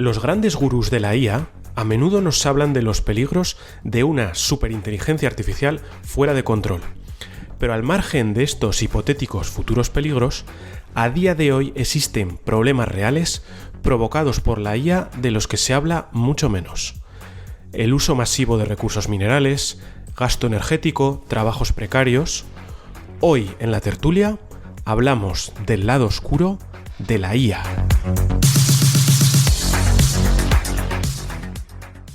Los grandes gurús de la IA a menudo nos hablan de los peligros de una superinteligencia artificial fuera de control. Pero al margen de estos hipotéticos futuros peligros, a día de hoy existen problemas reales provocados por la IA de los que se habla mucho menos. El uso masivo de recursos minerales, gasto energético, trabajos precarios. Hoy en la tertulia hablamos del lado oscuro de la IA.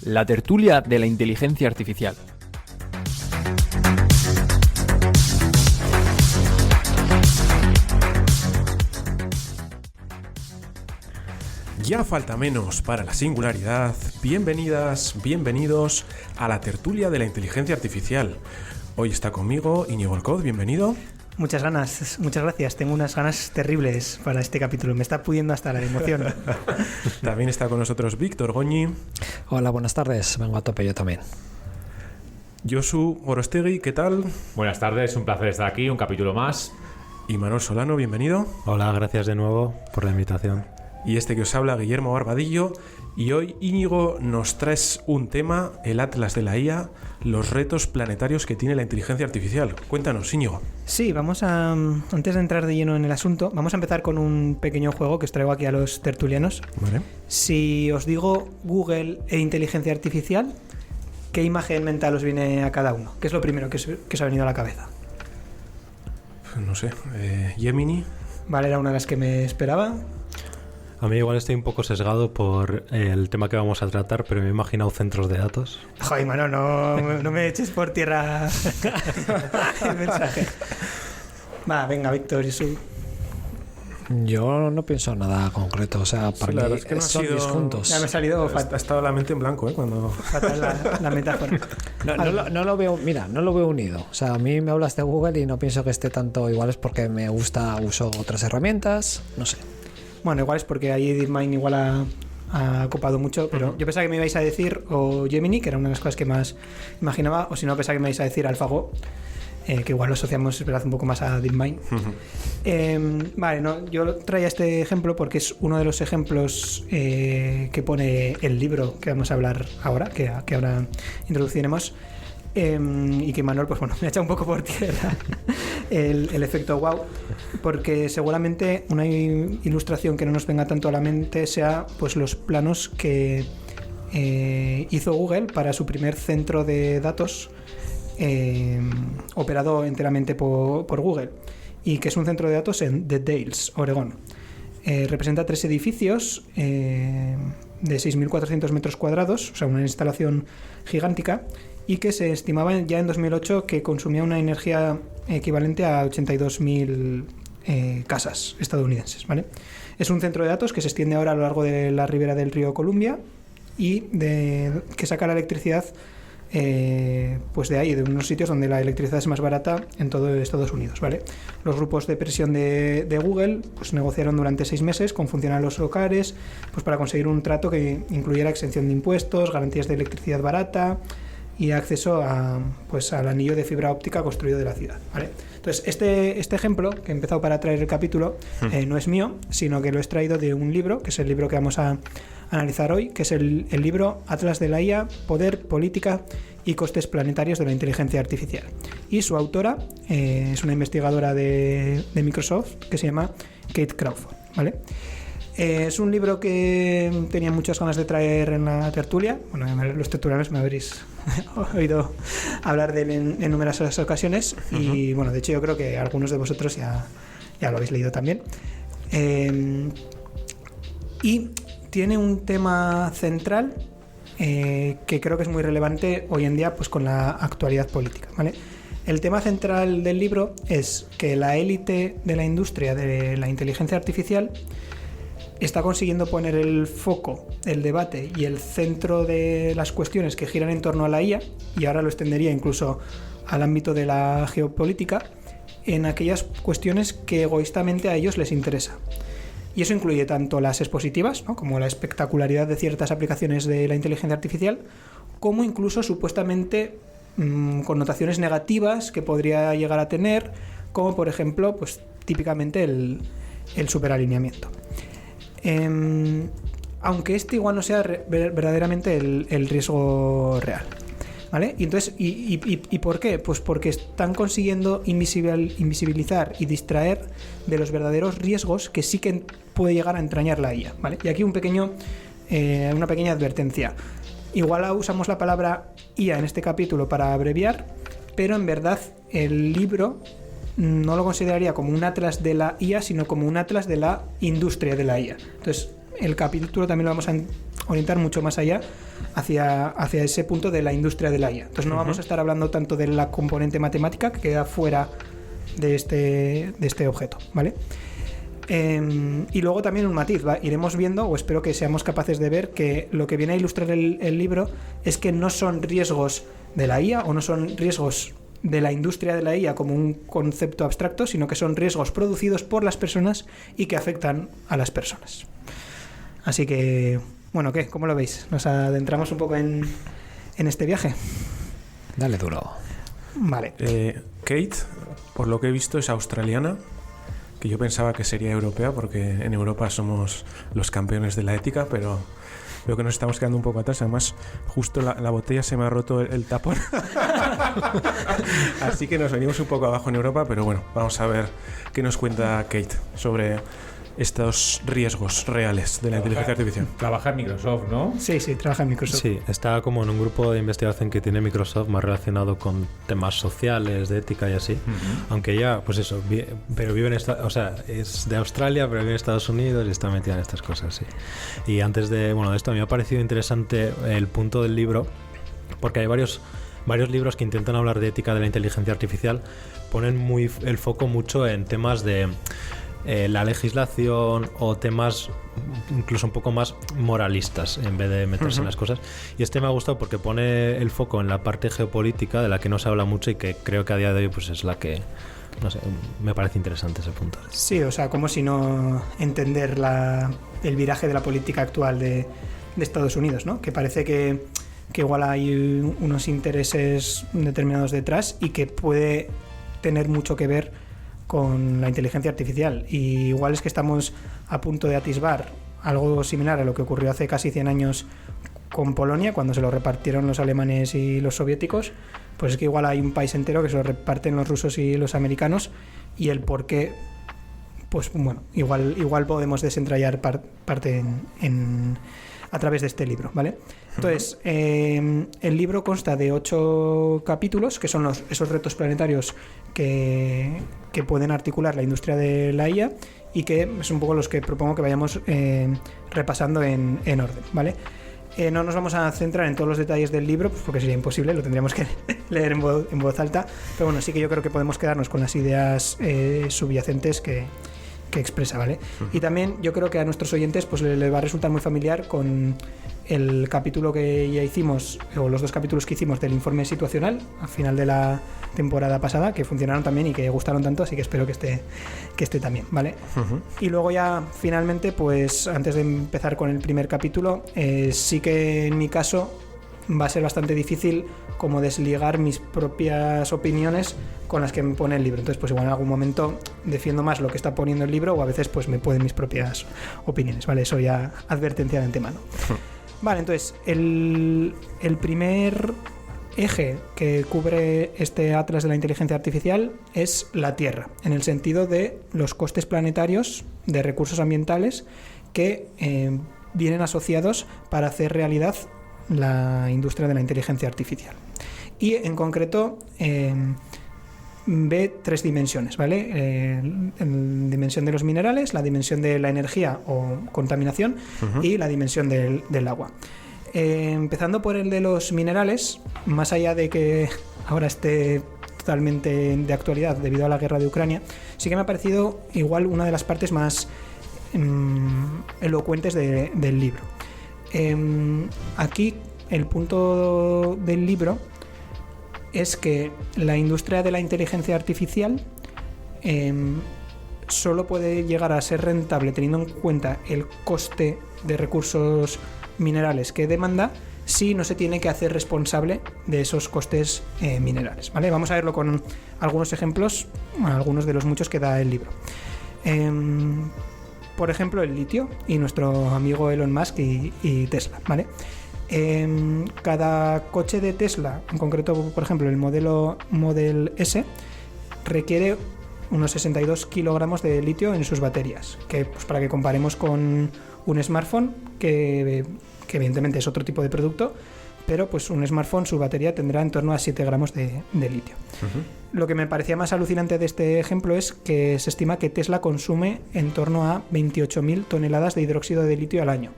La tertulia de la inteligencia artificial. Ya falta menos para la singularidad. Bienvenidas, bienvenidos a la tertulia de la inteligencia artificial. Hoy está conmigo Íñigo Alcoz, bienvenido. Muchas gracias. Tengo unas ganas terribles para este capítulo. Me está pudiendo hasta la emoción. También está con nosotros Víctor Goñi. Hola, buenas tardes. Vengo a tope yo también. Josu Gorostegui, ¿qué tal? Buenas tardes, un placer estar aquí, un capítulo más. Y Manuel Solano, bienvenido. Hola, gracias de nuevo por la invitación. Y este que os habla, Guillermo Barbadillo. Y hoy, Íñigo, nos traes un tema, el Atlas de la IA, los retos planetarios que tiene la inteligencia artificial. Cuéntanos, Íñigo. Sí, antes de entrar de lleno en el asunto, vamos a empezar con un pequeño juego que os traigo aquí a los tertulianos. Vale. Si os digo Google e inteligencia artificial, ¿qué imagen mental os viene a cada uno? ¿Qué es lo primero que os ha venido a la cabeza? No sé, Gemini. Vale, era una de las que me esperaba. A mí igual estoy un poco sesgado por el tema que vamos a tratar, pero me he imaginado centros de datos. Joder, mano, no me eches por tierra el mensaje. Va, venga, Víctor, Yo no pienso nada concreto, o sea, para mí es que no son disjuntos. Ya me ha salido Ha estado la mente en blanco, cuando... fatal la metáfora. No lo veo, mira, no lo veo unido. O sea, a mí me hablas de Google y no pienso que esté tanto igual, es porque uso otras herramientas, no sé. Bueno, igual es porque ahí DeepMind igual ha copado mucho, pero yo pensaba que me ibais a decir o Gemini, que era una de las cosas que más imaginaba, o si no pensaba que me ibais a decir AlphaGo, que igual lo asociamos un poco más a DeepMind. Vale, no, yo traía este ejemplo porque es uno de los ejemplos que pone el libro que vamos a hablar ahora, que ahora introduciremos. Y que Manuel, pues bueno, me ha echado un poco por tierra el efecto wow, porque seguramente una ilustración que no nos venga tanto a la mente sea pues los planos que hizo Google para su primer centro de datos operado enteramente por Google, y que es un centro de datos en The Dalles, Oregón. Representa 3 edificios de 6.400 metros cuadrados, o sea, una instalación gigántica, y que se estimaba ya en 2008 que consumía una energía equivalente a 82.000 casas estadounidenses, ¿vale? Es un centro de datos que se extiende ahora a lo largo de la ribera del río Columbia y que saca la electricidad pues de ahí, de unos sitios donde la electricidad es más barata en todo Estados Unidos, ¿vale? Los grupos de presión de Google pues negociaron durante 6 meses con funcionarios locales pues para conseguir un trato que incluyera exención de impuestos, garantías de electricidad barata y acceso al anillo de fibra óptica construido de la ciudad, ¿vale? Entonces, este ejemplo que he empezado para traer el capítulo no es mío, sino que lo he extraído de un libro, que es el libro que vamos a analizar hoy, que es el libro Atlas de la IA, Poder, Política y Costes Planetarios de la Inteligencia Artificial. Y su autora es una investigadora de Microsoft que se llama Kate Crawford, ¿vale? Es un libro que tenía muchas ganas de traer en la tertulia. Bueno, los tertulianos me habréis oído hablar de él en numerosas ocasiones. Y bueno, de hecho yo creo que algunos de vosotros ya lo habéis leído también. Y tiene un tema central que creo que es muy relevante hoy en día pues con la actualidad política, ¿vale? El tema central del libro es que la élite de la industria de la inteligencia artificial está consiguiendo poner el foco, el debate y el centro de las cuestiones que giran en torno a la IA, y ahora lo extendería incluso al ámbito de la geopolítica, en aquellas cuestiones que egoístamente a ellos les interesa. Y eso incluye tanto las expositivas, ¿no?, como la espectacularidad de ciertas aplicaciones de la inteligencia artificial, como incluso supuestamente connotaciones negativas que podría llegar a tener, como por ejemplo, pues típicamente el superalineamiento. aunque este igual no sea verdaderamente el riesgo real. ¿Vale? Y entonces, ¿y por qué? Pues porque están consiguiendo invisibilizar y distraer de los verdaderos riesgos que sí que puede llegar a entrañar la IA, ¿vale? Y aquí una pequeña advertencia. Igual usamos la palabra IA en este capítulo para abreviar, pero en verdad el libro no lo consideraría como un atlas de la IA, sino como un atlas de la industria de la IA. Entonces, el capítulo también lo vamos a orientar mucho más allá hacia ese punto de la industria de la IA. Entonces no vamos a estar hablando tanto de la componente matemática que queda fuera de este objeto, ¿vale? Y luego también un matiz, iremos viendo, o espero que seamos capaces de ver, que lo que viene a ilustrar el libro es que no son riesgos de la IA o no son riesgos de la industria de la IA como un concepto abstracto, sino que son riesgos producidos por las personas y que afectan a las personas. Así que, bueno, ¿qué? ¿Cómo lo veis? ¿Nos adentramos un poco en este viaje? Dale duro. Vale. Kate, por lo que he visto, es australiana, que yo pensaba que sería europea, porque en Europa somos los campeones de la ética, pero veo que nos estamos quedando un poco atrás. Además, justo la botella se me ha roto el tapón. Así que nos venimos un poco abajo en Europa, pero bueno, vamos a ver qué nos cuenta Kate sobre estos riesgos reales de la inteligencia artificial. Trabaja en Microsoft, ¿no? Sí, trabaja en Microsoft. Sí, está como en un grupo de investigación que tiene Microsoft más relacionado con temas sociales, de ética y así. Aunque ella, pues eso, pero vive en es de Australia, pero vive en Estados Unidos y está metida en estas cosas, sí. Y antes de esto, a mí me ha parecido interesante el punto del libro, porque hay varios libros que intentan hablar de ética de la inteligencia artificial, ponen el foco mucho en temas de la legislación o temas incluso un poco más moralistas en vez de meterse en las cosas. Y este me ha gustado porque pone el foco en la parte geopolítica de la que no se habla mucho y que creo que a día de hoy pues es la que, no sé, me parece interesante ese punto. Sí, o sea, como si no entender el viraje de la política actual de Estados Unidos, ¿no? Que parece que igual hay unos intereses determinados detrás y que puede tener mucho que ver con la inteligencia artificial. Y igual es que estamos a punto de atisbar algo similar a lo que ocurrió hace casi 100 años con Polonia, cuando se lo repartieron los alemanes y los soviéticos. Pues es que igual hay un país entero que se lo reparten los rusos y los americanos, y el por qué, pues bueno, igual podemos desentrañar parte a través de este libro, ¿vale? Entonces, el libro consta de 8 capítulos, que son esos retos planetarios que pueden articular la industria de la IA, y que es un poco los que propongo que vayamos repasando en orden, ¿vale? No nos vamos a centrar en todos los detalles del libro, pues porque sería imposible, lo tendríamos que leer en voz alta, pero bueno, sí que yo creo que podemos quedarnos con las ideas subyacentes que expresa, ¿vale? Y también yo creo que a nuestros oyentes pues les va a resultar muy familiar con el capítulo que ya hicimos, o los 2 capítulos que hicimos del informe situacional al final de la temporada pasada, que funcionaron también y que gustaron tanto, así que espero que esté también, ¿vale? Y luego ya finalmente, pues antes de empezar con el primer capítulo, sí que en mi caso va a ser bastante difícil como desligar mis propias opiniones con las que me pone el libro. Entonces, pues igual en algún momento defiendo más lo que está poniendo el libro, o a veces pues me pueden mis propias opiniones, ¿vale? Eso ya advertencia de antemano. Vale, entonces, el primer eje que cubre este atlas de la inteligencia artificial es la Tierra, en el sentido de los costes planetarios de recursos ambientales que vienen asociados para hacer realidad la industria de la inteligencia artificial. Y en concreto ve 3 dimensiones, ¿vale? La dimensión de los minerales, la dimensión de la energía o contaminación y la dimensión del agua. Empezando por el de los minerales, más allá de que ahora esté totalmente de actualidad debido a la guerra de Ucrania, sí que me ha parecido igual una de las partes más elocuentes del libro. Aquí el punto del libro es que la industria de la inteligencia artificial solo puede llegar a ser rentable teniendo en cuenta el coste de recursos minerales que demanda si no se tiene que hacer responsable de esos costes minerales, ¿vale? Vamos a verlo con algunos ejemplos, algunos de los muchos que da el libro. por ejemplo, el litio y nuestro amigo Elon Musk y Tesla, ¿vale? Cada coche de Tesla, en concreto, por ejemplo, el modelo Model S, requiere unos 62 kilogramos de litio en sus baterías, que pues, para que comparemos con un smartphone, que evidentemente es otro tipo de producto, pero pues un smartphone, su batería tendrá en torno a 7 gramos de litio. Uh-huh. Lo que me parecía más alucinante de este ejemplo es que se estima que Tesla consume en torno a 28.000 toneladas de hidróxido de litio al año.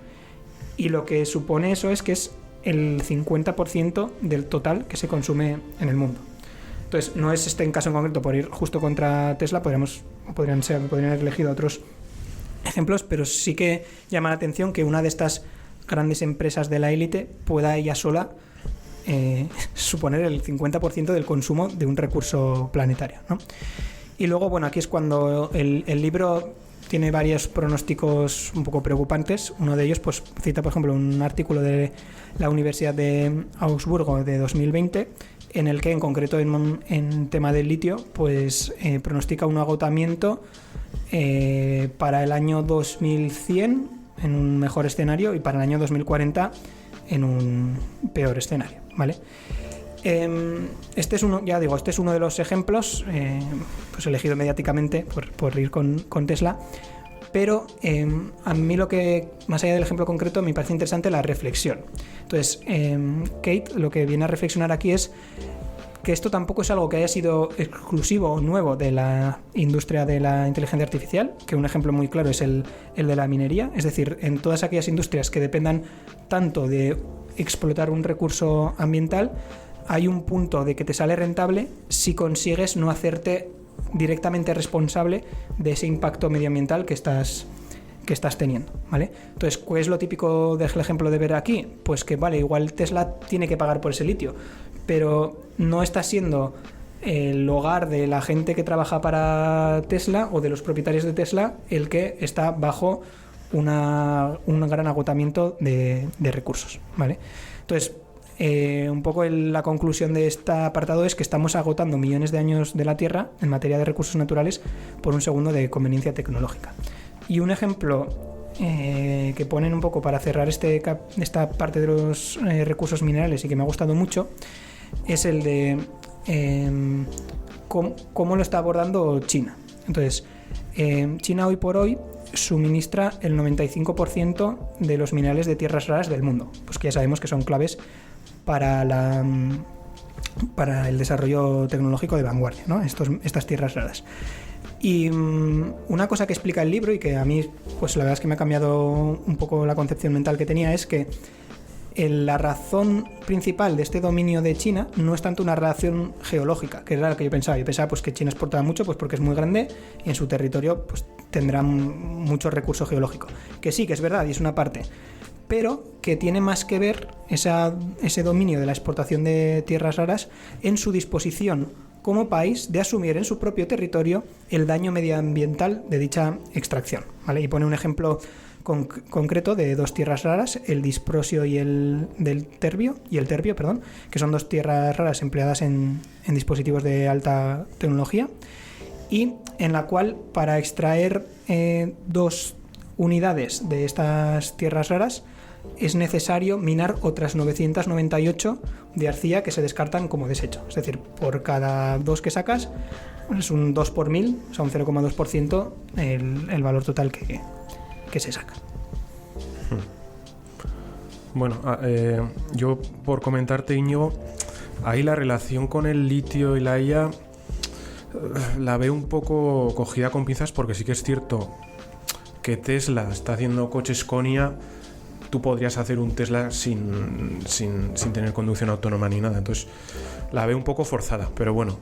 Y lo que supone eso es que es el 50% del total que se consume en el mundo. Entonces, no es este en caso en concreto por ir justo contra Tesla, podrían haber elegido otros ejemplos, pero sí que llama la atención que una de estas grandes empresas de la élite pueda ella sola suponer el 50% del consumo de un recurso planetario, ¿no? Y luego, bueno, aquí es cuando el libro tiene varios pronósticos un poco preocupantes. Uno de ellos pues cita, por ejemplo, un artículo de la Universidad de Augsburgo de 2020, en el que, en concreto, en tema del litio, pues pronostica un agotamiento para el año 2100 en un mejor escenario y para el año 2040 en un peor escenario, ¿vale? Este es uno de los ejemplos pues elegido mediáticamente por ir con Tesla, pero a mí lo que, más allá del ejemplo concreto, me parece interesante la reflexión. Entonces, Kate lo que viene a reflexionar aquí es que esto tampoco es algo que haya sido exclusivo o nuevo de la industria de la inteligencia artificial, que un ejemplo muy claro es el de la minería. Es decir, en todas aquellas industrias que dependan tanto de explotar un recurso ambiental, hay un punto de que te sale rentable si consigues no hacerte directamente responsable de ese impacto medioambiental que estás teniendo, ¿vale? Entonces, ¿cuál es lo típico del ejemplo de ver aquí? Pues que, vale, igual Tesla tiene que pagar por ese litio, pero no está siendo el hogar de la gente que trabaja para Tesla o de los propietarios de Tesla el que está bajo un gran agotamiento de recursos, ¿vale? Entonces, un poco la conclusión de este apartado es que estamos agotando millones de años de la Tierra en materia de recursos naturales por un segundo de conveniencia tecnológica. Y un ejemplo que ponen un poco para cerrar esta parte de los recursos minerales y que me ha gustado mucho es el de cómo lo está abordando China. Entonces, China hoy por hoy suministra el 95% de los minerales de tierras raras del mundo, pues que ya sabemos que son claves para el desarrollo tecnológico de vanguardia, ¿no? Estas tierras raras. Y una cosa que explica el libro y que a mí, pues la verdad es que me ha cambiado un poco la concepción mental que tenía, es que la razón principal de este dominio de China no es tanto una razón geológica, que era lo que yo pensaba. Yo pensaba pues que China exportaba mucho pues porque es muy grande y en su territorio pues tendrá mucho recurso geológico. Que sí, que es verdad y es una parte, pero que tiene más que ver ese dominio de la exportación de tierras raras en su disposición como país de asumir en su propio territorio el daño medioambiental de dicha extracción, ¿vale? Y pone un ejemplo concreto de dos tierras raras, el disprosio y el terbio, que son dos tierras raras empleadas en dispositivos de alta tecnología, y en la cual para extraer 2 unidades de estas tierras raras es necesario minar otras 998 de arcilla que se descartan como desecho. Es decir, por cada 2 que sacas es un 2 por 1000, o sea, un 0,2% el valor total que se saca. Bueno, yo por comentarte, Íñigo, ahí la relación con el litio y la IA la veo un poco cogida con pinzas, porque sí que es cierto que Tesla está haciendo coches con IA. Tú podrías hacer un Tesla sin tener conducción autónoma ni nada, entonces la veo un poco forzada, pero bueno,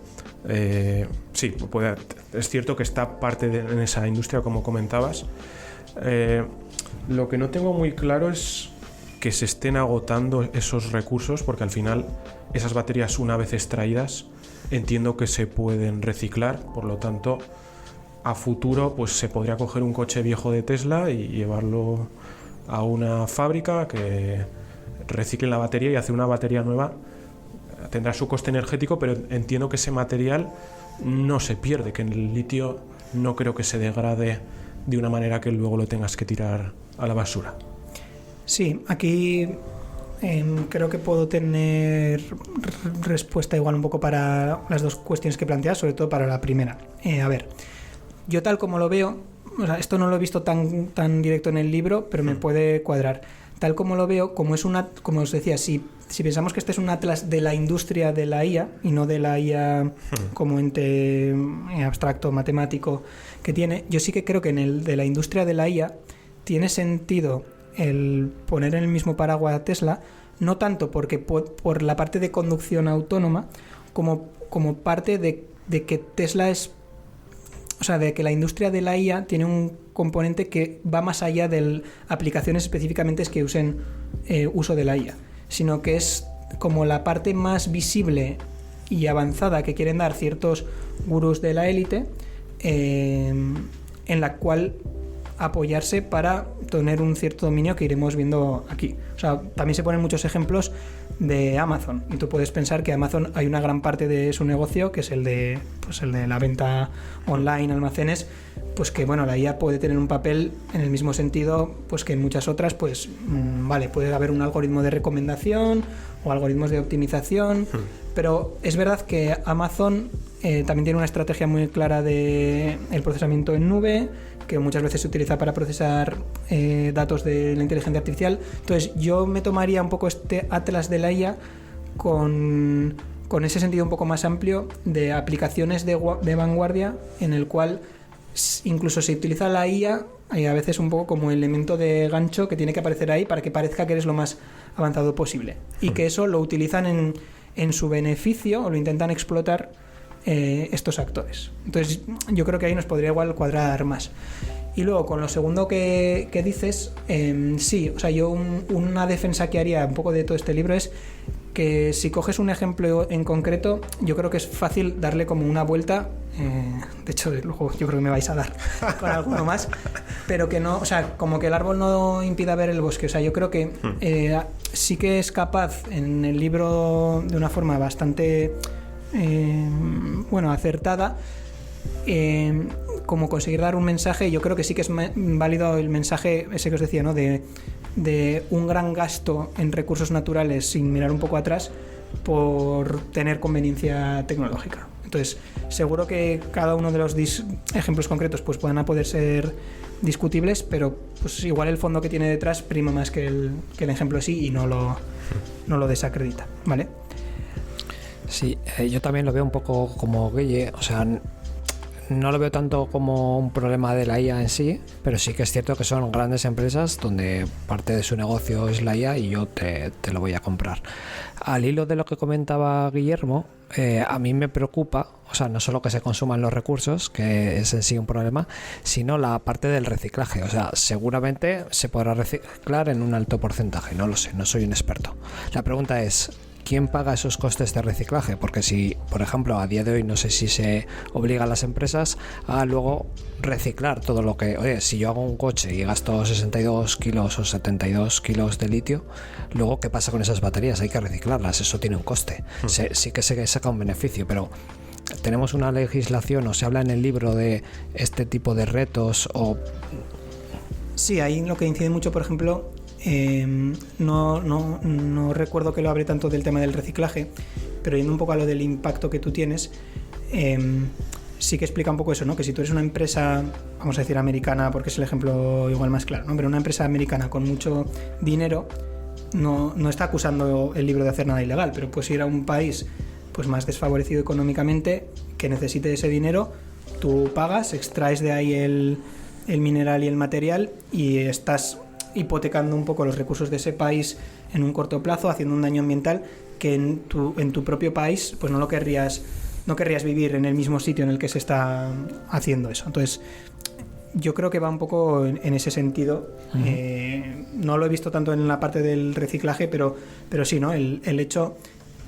sí, es cierto que está parte en esa industria, como comentabas. Lo que no tengo muy claro es que se estén agotando esos recursos, porque al final esas baterías, una vez extraídas, entiendo que se pueden reciclar, por lo tanto a futuro pues se podría coger un coche viejo de Tesla y llevarlo a una fábrica que recicle la batería y hacer una batería nueva. Tendrá su coste energético, pero entiendo que ese material no se pierde, que en el litio no creo que se degrade de una manera que luego lo tengas que tirar a la basura. Sí, aquí creo que puedo tener respuesta igual un poco para las dos cuestiones que planteas, sobre todo para la primera. A ver, yo tal como lo veo, o sea, esto no lo he visto tan directo en el libro, pero me puede cuadrar. Tal como lo veo, como os decía, si pensamos que este es un atlas de la industria de la IA y no de la IA como ente abstracto matemático que tiene, yo sí que creo que en el de la industria de la IA tiene sentido el poner en el mismo paraguas a Tesla, no tanto porque por la parte de conducción autónoma, como parte de que Tesla es, o sea, de que la industria de la IA tiene un componente que va más allá de aplicaciones específicamente que usen uso de la IA, sino que es como la parte más visible y avanzada que quieren dar ciertos gurús de la élite, en la cual apoyarse para tener un cierto dominio que iremos viendo aquí. O sea, también se ponen muchos ejemplos de Amazon, y tú puedes pensar que Amazon hay una gran parte de su negocio que es el de la venta online, almacenes, pues que bueno, la IA puede tener un papel en el mismo sentido pues que en muchas otras, pues vale, puede haber un algoritmo de recomendación o algoritmos de optimización, pero es verdad que Amazon también tiene una estrategia muy clara de el procesamiento en nube, que muchas veces se utiliza para procesar datos de la inteligencia artificial. Entonces yo me tomaría un poco este atlas de la IA con ese sentido un poco más amplio de aplicaciones de vanguardia, en el cual incluso se utiliza la IA a veces un poco como elemento de gancho que tiene que aparecer ahí para que parezca que eres lo más avanzado posible, y que eso lo utilizan en su beneficio o lo intentan explotar estos actores. Entonces yo creo que ahí nos podría igual cuadrar más. Y luego con lo segundo que dices, sí, o sea, yo una defensa que haría un poco de todo este libro es que si coges un ejemplo en concreto, yo creo que es fácil darle como una vuelta, de hecho luego yo creo que me vais a dar con alguno más, pero que no, o sea, como que el árbol no impida ver el bosque. O sea, yo creo que sí que es capaz en el libro de una forma bastante acertada, como conseguir dar un mensaje. Yo creo que sí que es válido el mensaje ese que os decía, ¿no? De un gran gasto en recursos naturales sin mirar un poco atrás por tener conveniencia tecnológica. Entonces, seguro que cada uno de los ejemplos concretos pues puedan poder ser discutibles, pero pues igual el fondo que tiene detrás prima más que el ejemplo sí, y no lo desacredita, ¿vale? Sí, yo también lo veo un poco como Guille, o sea, no lo veo tanto como un problema de la IA en sí, pero sí que es cierto que son grandes empresas donde parte de su negocio es la IA y yo te lo voy a comprar. Al hilo de lo que comentaba Guillermo, a mí me preocupa, o sea, no solo que se consuman los recursos, que es en sí un problema, sino la parte del reciclaje. O sea, seguramente se podrá reciclar en un alto porcentaje, no lo sé, no soy un experto. La pregunta es, ¿quién paga esos costes de reciclaje? Porque si, por ejemplo, a día de hoy no sé si se obliga a las empresas a luego reciclar todo lo que... Oye, si yo hago un coche y gasto 62 kilos o 72 kilos de litio, luego, ¿qué pasa con esas baterías? Hay que reciclarlas, eso tiene un coste. Sí que se saca un beneficio, pero tenemos una legislación, o se habla en el libro de este tipo de retos o... Sí, ahí lo que incide mucho, por ejemplo... No recuerdo que lo hable tanto del tema del reciclaje, pero yendo un poco a lo del impacto que tú tienes, sí que explica un poco eso, ¿no? Que si tú eres una empresa, vamos a decir americana, porque es el ejemplo igual más claro, ¿no? Pero una empresa americana con mucho dinero no está acusando el libro de hacer nada ilegal, pero pues ir a un país pues más desfavorecido económicamente que necesite ese dinero, tú pagas, extraes de ahí el mineral y el material y estás hipotecando un poco los recursos de ese país en un corto plazo, haciendo un daño ambiental que en tu propio país pues no querrías vivir en el mismo sitio en el que se está haciendo eso. Entonces yo creo que va un poco en ese sentido. No lo he visto tanto en la parte del reciclaje, pero sí, ¿no? El hecho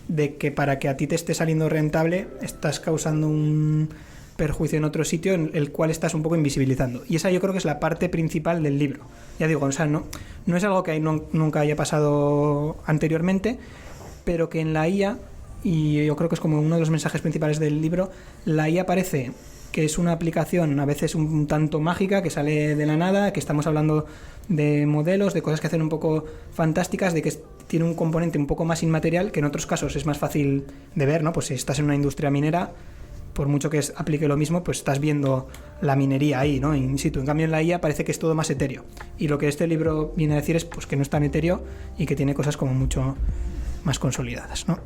de que para que a ti te esté saliendo rentable estás causando un perjuicio en otro sitio en el cual estás un poco invisibilizando, y esa yo creo que es la parte principal del libro. Ya digo, o sea, no es algo que nunca haya pasado anteriormente, pero que en la IA, y yo creo que es como uno de los mensajes principales del libro, la IA parece que es una aplicación a veces un tanto mágica, que sale de la nada, que estamos hablando de modelos, de cosas que hacen un poco fantásticas, de que tiene un componente un poco más inmaterial, que en otros casos es más fácil de ver, ¿no? Pues si estás en una industria minera, por mucho que aplique lo mismo, pues estás viendo la minería ahí, ¿no? In situ. En cambio, en la IA parece que es todo más etéreo. Y lo que este libro viene a decir es pues que no es tan etéreo y que tiene cosas como mucho más consolidadas, ¿no?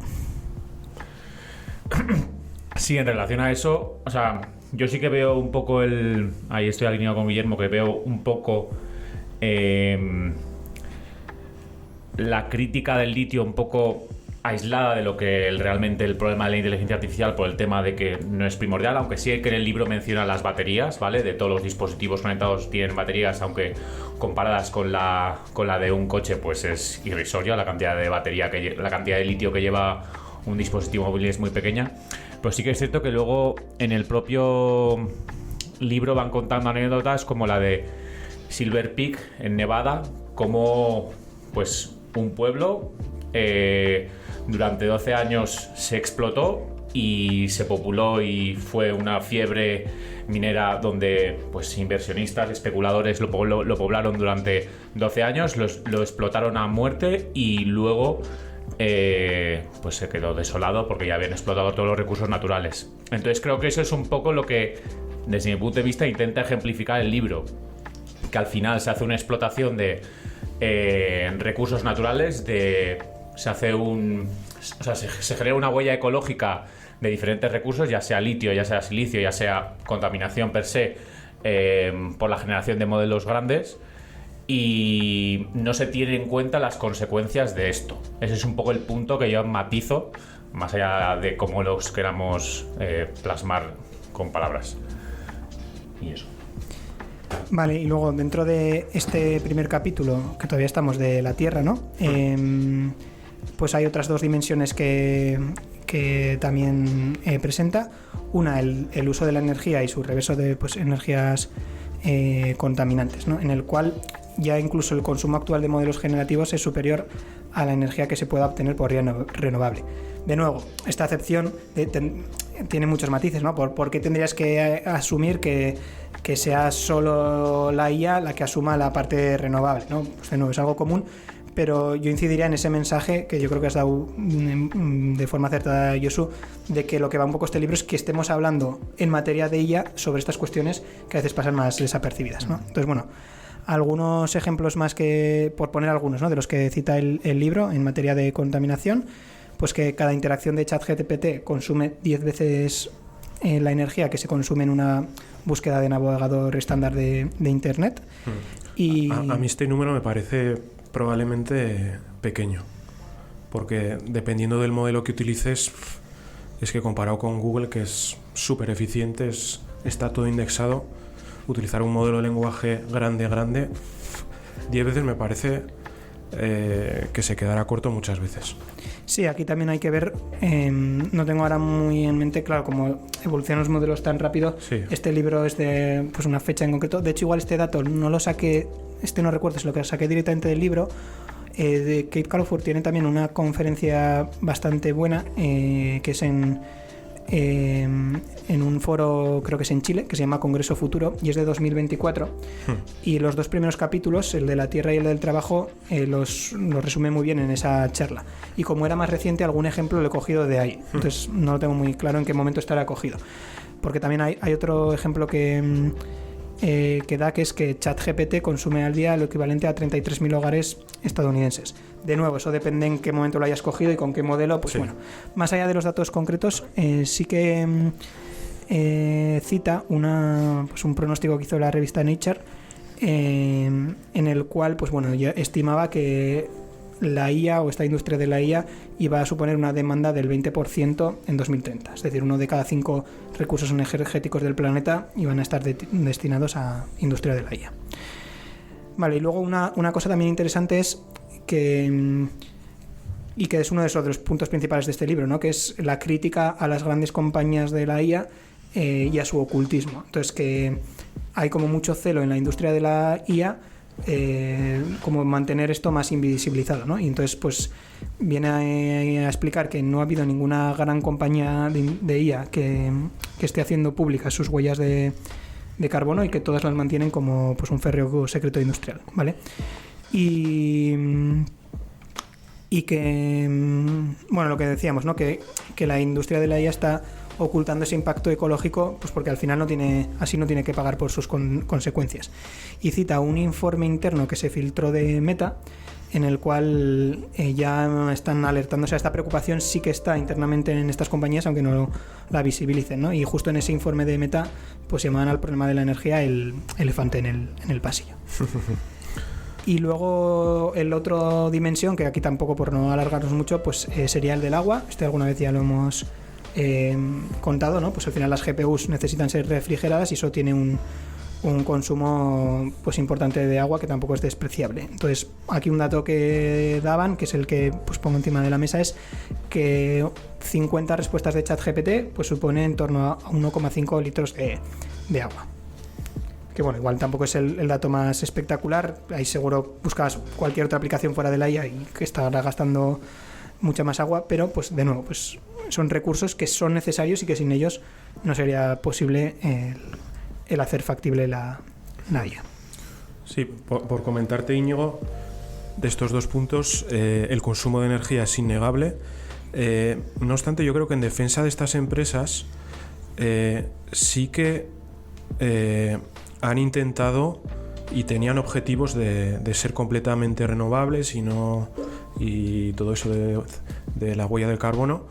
Sí, en relación a eso, o sea, yo sí que veo un poco ahí estoy alineado con Guillermo, que veo un poco la crítica del litio un poco aislada de lo que realmente el problema de la inteligencia artificial, por el tema de que no es primordial, aunque sí que en el libro menciona las baterías, ¿vale? De todos los dispositivos conectados tienen baterías, aunque comparadas con la de un coche, pues es irrisoria la cantidad de batería, la cantidad de litio que lleva un dispositivo móvil es muy pequeña. Pero sí que es cierto que luego en el propio libro van contando anécdotas como la de Silver Peak en Nevada, como pues un pueblo durante 12 años se explotó y se populó y fue una fiebre minera donde pues inversionistas, especuladores lo poblaron durante 12 años, lo explotaron a muerte y luego pues se quedó desolado porque ya habían explotado todos los recursos naturales. Entonces creo que eso es un poco lo que desde mi punto de vista intenta ejemplificar el libro, que al final se hace una explotación de recursos naturales, se genera una huella ecológica de diferentes recursos, ya sea litio, ya sea silicio, ya sea contaminación per se, por la generación de modelos grandes, y no se tienen en cuenta las consecuencias de esto. Ese es un poco el punto que yo matizo, más allá de cómo los queramos plasmar con palabras. Y eso. Vale, y luego dentro de este primer capítulo, que todavía estamos de la Tierra, ¿no? Pues hay otras dos dimensiones que también presenta. Una, el uso de la energía y su reverso de pues, energías contaminantes, ¿no? En el cual ya incluso el consumo actual de modelos generativos es superior a la energía que se pueda obtener por vía renovable. De nuevo, esta acepción tiene muchos matices, ¿no? ¿Por qué tendrías que asumir que sea solo la IA la que asuma la parte renovable, ¿no? Pues de nuevo, es algo común, pero yo incidiría en ese mensaje que yo creo que has dado de forma acertada, Josu, de que lo que va un poco este libro es que estemos hablando en materia de IA sobre estas cuestiones que a veces pasan más desapercibidas, ¿no? Entonces, bueno, algunos ejemplos más, que por poner algunos, ¿no? De los que cita el libro en materia de contaminación, pues que cada interacción de ChatGPT consume 10 veces la energía que se consume en una búsqueda de navegador estándar de Internet. Y a mí este número me parece probablemente pequeño, porque dependiendo del modelo que utilices, es que comparado con Google, que es súper eficiente, está todo indexado, utilizar un modelo de lenguaje grande 10 veces me parece que se quedará corto muchas veces. Sí, aquí también hay que ver, no tengo ahora muy en mente, claro, como evolucionan los modelos tan rápido, sí. Este libro es de pues, una fecha en concreto, de hecho igual este dato no lo saqué, no recuerdo, es lo que saqué directamente del libro. De Kate Calofur tiene también una conferencia bastante buena, que es en un foro, creo que es en Chile, que se llama Congreso Futuro, y es de 2024. Y los dos primeros capítulos, el de la Tierra y el del trabajo, los resume muy bien en esa charla. Y como era más reciente, algún ejemplo lo he cogido de ahí. Entonces no lo tengo muy claro en qué momento estará cogido. Porque también hay otro ejemplo que da, que es que ChatGPT consume al día lo equivalente a 33.000 hogares estadounidenses. De nuevo, eso depende en qué momento lo hayas cogido y con qué modelo, pues sí. Bueno, más allá de los datos concretos, sí que cita un pronóstico que hizo la revista Nature, en el cual, pues bueno, ya estimaba que la IA o esta industria de la IA iba a suponer una demanda del 20% en 2030. Es decir, 1 de cada 5 recursos energéticos del planeta iban a estar destinados a industria de la IA. Vale, y luego una cosa también interesante es que es uno de los puntos principales de este libro, ¿no? Que es la crítica a las grandes compañías de la IA y a su ocultismo. Entonces, que hay como mucho celo en la industria de la IA como mantener esto más invisibilizado, ¿no? Y entonces pues viene a explicar que no ha habido ninguna gran compañía de IA que esté haciendo públicas sus huellas de carbono y que todas las mantienen como pues un férreo secreto industrial, ¿vale? Y que, bueno, lo que decíamos, ¿no? Que la industria de la IA está ocultando ese impacto ecológico, pues porque al final no tiene que pagar por sus consecuencias. Y cita un informe interno que se filtró de Meta, en el cual ya están alertando, o sea, esta preocupación sí que está internamente en estas compañías, aunque no la visibilicen, ¿no? Y justo en ese informe de Meta, pues llamaban al problema de la energía el elefante en el pasillo. Y luego el otro dimensión, que aquí tampoco por no alargarnos mucho, pues sería el del agua. Alguna vez ya lo hemos contado, ¿no? Pues al final las GPUs necesitan ser refrigeradas y eso tiene un consumo pues importante de agua que tampoco es despreciable. Entonces aquí un dato que daban, que es el que pues pongo encima de la mesa, es que 50 respuestas de ChatGPT pues supone en torno a 1,5 litros de agua. Que bueno, igual tampoco es el dato más espectacular. Ahí seguro buscas cualquier otra aplicación fuera de la IA y que estará gastando mucha más agua, pero pues de nuevo, pues son recursos que son necesarios y que sin ellos no sería posible el hacer factible la IA. Sí, por comentarte, Íñigo, de estos dos puntos, el consumo de energía es innegable. No obstante, yo creo que en defensa de estas empresas sí que han intentado y tenían objetivos de ser completamente renovables y todo eso de la huella de carbono,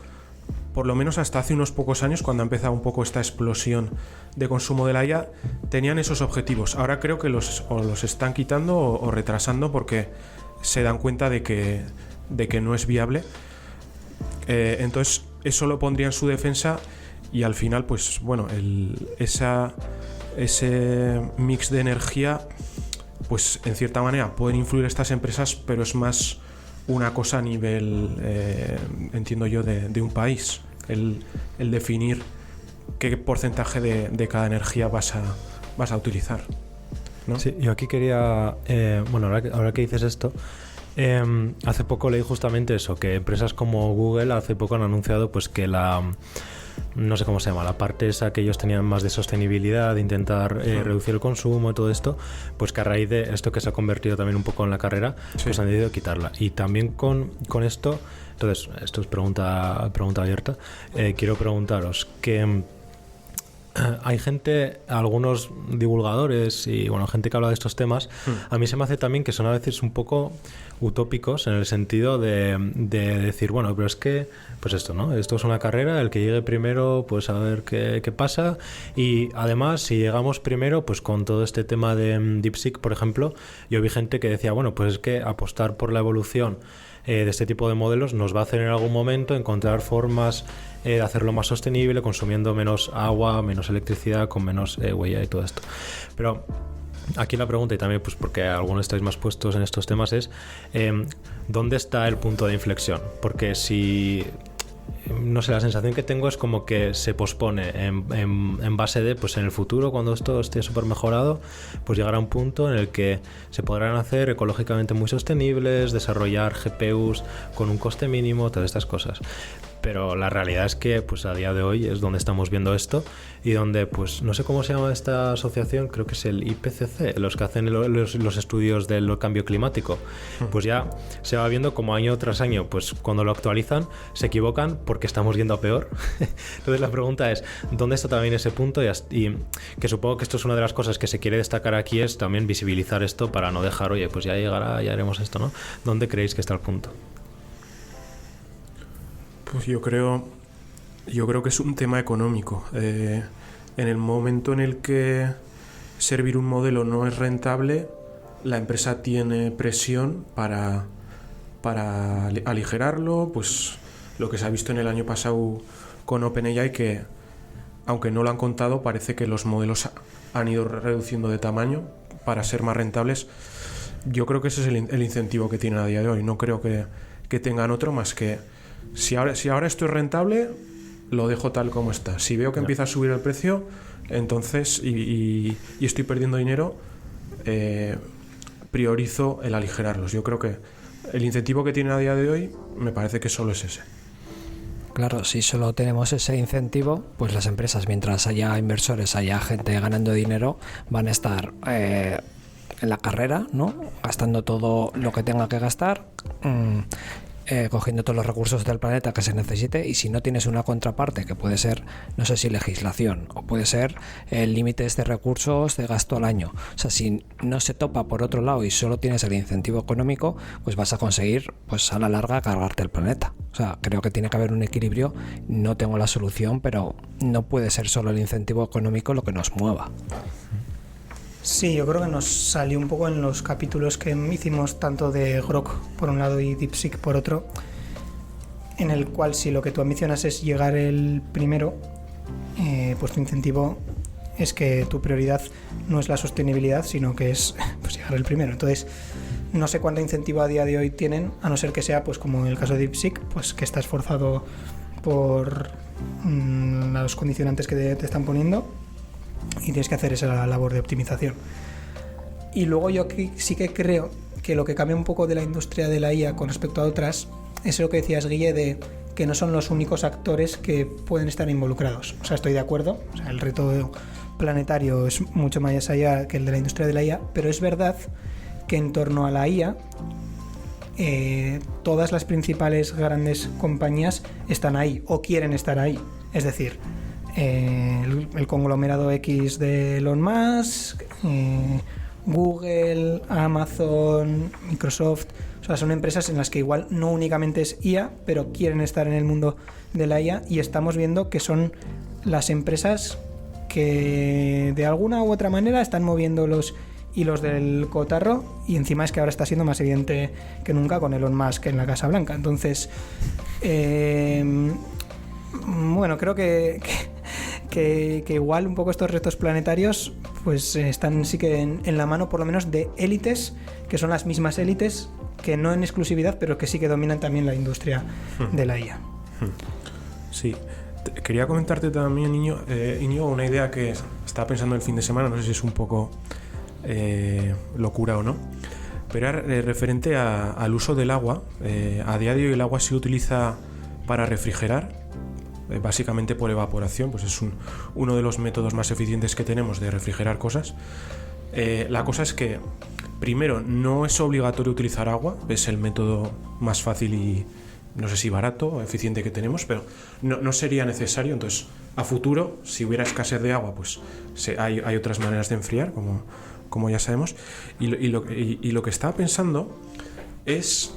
por lo menos hasta hace unos pocos años, cuando ha empezado un poco esta explosión de consumo de la IA, tenían esos objetivos. Ahora creo que los están quitando o retrasando porque se dan cuenta de que no es viable. Entonces eso lo pondría en su defensa y al final, pues bueno, ese mix de energía, pues en cierta manera pueden influir estas empresas, pero es más una cosa a nivel, entiendo yo, de un país, el definir qué porcentaje de cada energía vas a utilizar, ¿no? Sí, yo aquí quería, bueno, ahora que dices esto, hace poco leí justamente eso, que empresas como Google hace poco han anunciado pues que no sé cómo se llama, la parte esa que ellos tenían más de sostenibilidad, de intentar reducir el consumo y todo esto, pues que a raíz de esto que se ha convertido también un poco en la carrera, sí, pues han decidido quitarla. Y también con esto, entonces, esto es pregunta abierta, quiero preguntaros que hay gente, algunos divulgadores y bueno, gente que habla de estos temas, a mí se me hace también que son a veces un poco utópicos en el sentido de decir, bueno, pero es que pues esto, ¿no? Esto es una carrera, el que llegue primero pues a ver qué pasa, y además si llegamos primero pues con todo este tema de DeepSeek, por ejemplo, yo vi gente que decía, bueno, pues es que apostar por la evolución de este tipo de modelos nos va a hacer en algún momento encontrar formas de hacerlo más sostenible, consumiendo menos agua, menos electricidad, con menos huella y todo esto. Pero aquí la pregunta, y también pues porque algunos estáis más puestos en estos temas, es ¿dónde está el punto de inflexión? Porque si... no sé, la sensación que tengo es como que se pospone en base de, pues en el futuro, cuando esto esté súper mejorado, pues llegará un punto en el que se podrán hacer ecológicamente muy sostenibles, desarrollar GPUs con un coste mínimo, todas estas cosas. Pero la realidad es que pues a día de hoy es donde estamos viendo esto y donde, pues no sé cómo se llama esta asociación, creo que es el IPCC, los que hacen los estudios del cambio climático, pues ya se va viendo como año tras año, pues cuando lo actualizan se equivocan porque estamos yendo a peor. Entonces la pregunta es, ¿dónde está también ese punto? Y que supongo que esto es una de las cosas que se quiere destacar aquí, es también visibilizar esto para no dejar, oye, pues ya llegará, ya haremos esto, ¿no? ¿Dónde creéis que está el punto? Pues yo creo que es un tema económico. En el momento en el que servir un modelo no es rentable, la empresa tiene presión para aligerarlo, pues lo que se ha visto en el año pasado con OpenAI, que aunque no lo han contado, parece que los modelos han ido reduciendo de tamaño para ser más rentables. Yo creo que ese es el incentivo que tienen a día de hoy. No creo que tengan otro más que si ahora esto es rentable, lo dejo tal como está. Si veo que empieza a subir el precio, entonces y estoy perdiendo dinero, priorizo el aligerarlos. Yo creo que el incentivo que tienen a día de hoy me parece que solo es ese. Claro, si solo tenemos ese incentivo, pues las empresas, mientras haya inversores, haya gente ganando dinero, van a estar en la carrera, ¿no? Gastando todo lo que tenga que gastar, cogiendo todos los recursos del planeta que se necesite, y si no tienes una contraparte, que puede ser, no sé si legislación, o puede ser límites de recursos de gasto al año, o sea, si no se topa por otro lado y solo tienes el incentivo económico, pues vas a conseguir, pues a la larga, cargarte el planeta. O sea, creo que tiene que haber un equilibrio. No tengo la solución, pero no puede ser solo el incentivo económico lo que nos mueva. Sí, yo creo que nos salió un poco en los capítulos que hicimos tanto de Grok por un lado y DeepSeek por otro, en el cual si lo que tú ambicionas es llegar el primero, pues tu incentivo es que tu prioridad no es la sostenibilidad, sino que es pues llegar el primero. Entonces, no sé cuánto incentivo a día de hoy tienen, a no ser que sea, pues como en el caso de DeepSeek, pues que estás forzado por los condicionantes que te están poniendo, y tienes que hacer esa labor de optimización. Y luego yo aquí sí que creo que lo que cambia un poco de la industria de la IA con respecto a otras es lo que decías, Guille, de que no son los únicos actores que pueden estar involucrados. O sea, estoy de acuerdo, o sea, el reto planetario es mucho más allá que el de la industria de la IA, pero es verdad que en torno a la IA todas las principales grandes compañías están ahí o quieren estar ahí. Es decir, el conglomerado X de Elon Musk, Google, Amazon, Microsoft, o sea, son empresas en las que igual no únicamente es IA, pero quieren estar en el mundo de la IA, y estamos viendo que son las empresas que de alguna u otra manera están moviendo los hilos del cotarro, y encima es que ahora está siendo más evidente que nunca con Elon Musk en la Casa Blanca. Entonces, bueno, creo que igual un poco estos retos planetarios pues están sí que en la mano por lo menos de élites que son las mismas élites que no en exclusividad, pero que sí que dominan también la industria de la IA. Sí, quería comentarte también, Íñigo, una idea que estaba pensando el fin de semana, no sé si es un poco locura o no, pero era referente al uso del agua. A día de hoy el agua se utiliza para refrigerar, básicamente por evaporación, pues es uno de los métodos más eficientes que tenemos de refrigerar cosas. La cosa es que, primero, no es obligatorio utilizar agua, es el método más fácil y no sé si barato o eficiente que tenemos, pero no sería necesario. Entonces, a futuro, si hubiera escasez de agua, pues hay otras maneras de enfriar, como ya sabemos. Y lo que estaba pensando es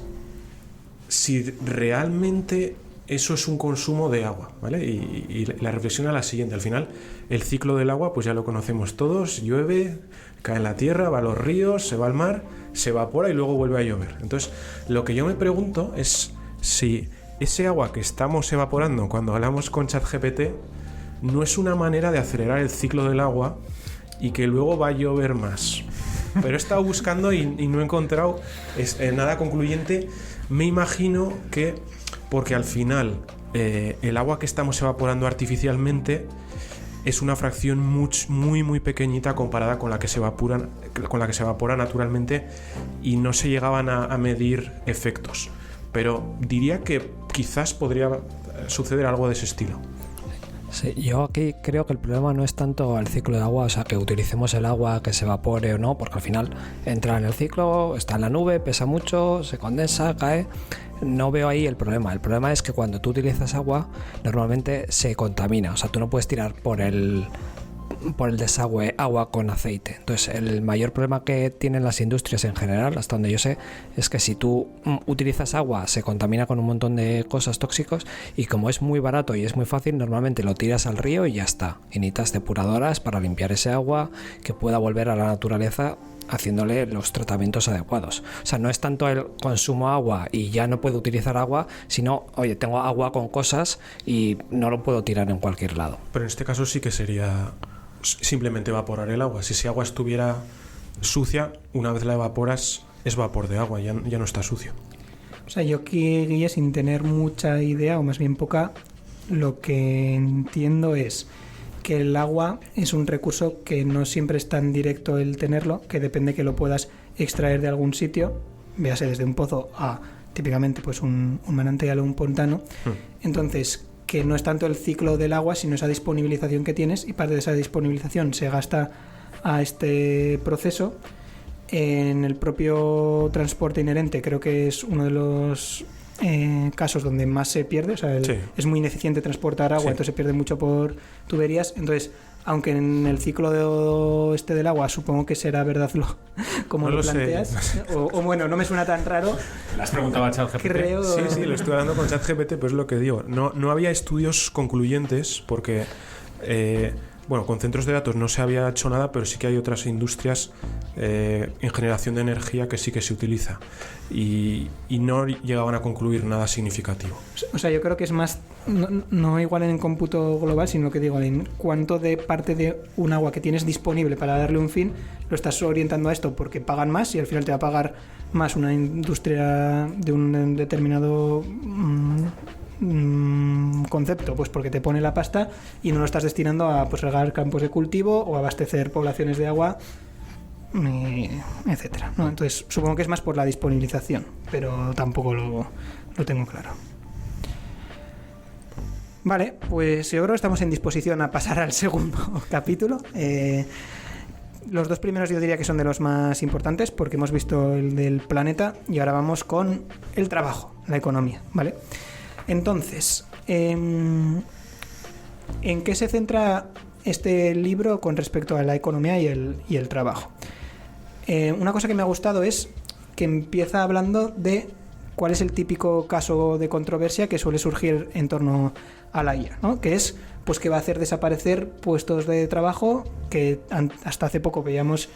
si realmente eso es un consumo de agua, ¿vale? Y la reflexión es la siguiente. Al final, el ciclo del agua, pues ya lo conocemos todos. Llueve, cae en la tierra, va a los ríos, se va al mar, se evapora y luego vuelve a llover. Entonces, lo que yo me pregunto es si ese agua que estamos evaporando cuando hablamos con ChatGPT no es una manera de acelerar el ciclo del agua y que luego va a llover más. Pero he estado buscando y no he encontrado nada concluyente. Me imagino que porque al final el agua que estamos evaporando artificialmente es una fracción muy muy pequeñita comparada con la que se evapora naturalmente, y no se llegaban a medir efectos. Pero diría que quizás podría suceder algo de ese estilo. Sí, yo aquí creo que el problema no es tanto el ciclo de agua, o sea, que utilicemos el agua, que se evapore o no, porque al final entra en el ciclo, está en la nube, pesa mucho, se condensa, cae. No veo ahí el problema. El problema es que cuando tú utilizas agua, normalmente se contamina. O sea, tú no puedes tirar por el desagüe agua con aceite. Entonces, el mayor problema que tienen las industrias en general, hasta donde yo sé, es que si tú utilizas agua, se contamina con un montón de cosas tóxicos, y como es muy barato y es muy fácil, normalmente lo tiras al río y ya está. Y necesitas depuradoras para limpiar ese agua, que pueda volver a la naturaleza haciéndole los tratamientos adecuados. O sea, no es tanto el consumo agua y ya no puedo utilizar agua, sino, oye, tengo agua con cosas y no lo puedo tirar en cualquier lado. Pero en este caso sí que sería simplemente evaporar el agua. Si ese agua estuviera sucia, una vez la evaporas es vapor de agua, ya no está sucio. O sea, yo aquí, Guille, sin tener mucha idea, o más bien poca, lo que entiendo es que el agua es un recurso que no siempre es tan directo el tenerlo, que depende que lo puedas extraer de algún sitio, véase desde un pozo a típicamente pues un manantial o un pantano. Entonces, que no es tanto el ciclo del agua, sino esa disponibilización que tienes, y parte de esa disponibilización se gasta a este proceso. En el propio transporte inherente creo que es uno de los casos donde más se pierde, o sea, es muy ineficiente transportar agua, entonces se pierde mucho por tuberías. Entonces, aunque en el ciclo del agua supongo que será verdad como no lo planteas, o bueno, no me suena tan raro. ¿Le has preguntado a ChatGPT? Creo... Sí, lo estoy hablando con ChatGPT, pero es lo que digo. No había estudios concluyentes porque... con centros de datos no se había hecho nada, pero sí que hay otras industrias en generación de energía que sí que se utiliza y no llegaban a concluir nada significativo. O sea, yo creo que es más, no igual en cómputo global, sino que digo, en cuánto de parte de un agua que tienes disponible para darle un fin, lo estás orientando a esto porque pagan más y al final te va a pagar más una industria de un determinado... concepto, pues porque te pone la pasta y no lo estás destinando a pues regar campos de cultivo o abastecer poblaciones de agua, etcétera, ¿no? Entonces supongo que es más por la disponibilización, pero tampoco lo tengo claro. Vale, pues yo creo que estamos en disposición a pasar al segundo capítulo. Los dos primeros yo diría que son de los más importantes porque hemos visto el del planeta y ahora vamos con el trabajo, la economía, ¿vale? Entonces, ¿en qué se centra este libro con respecto a la economía y el trabajo? Una cosa que me ha gustado es que empieza hablando de cuál es el típico caso de controversia que suele surgir en torno a la IA, ¿no? Que es pues que va a hacer desaparecer puestos de trabajo que hasta hace poco veíamos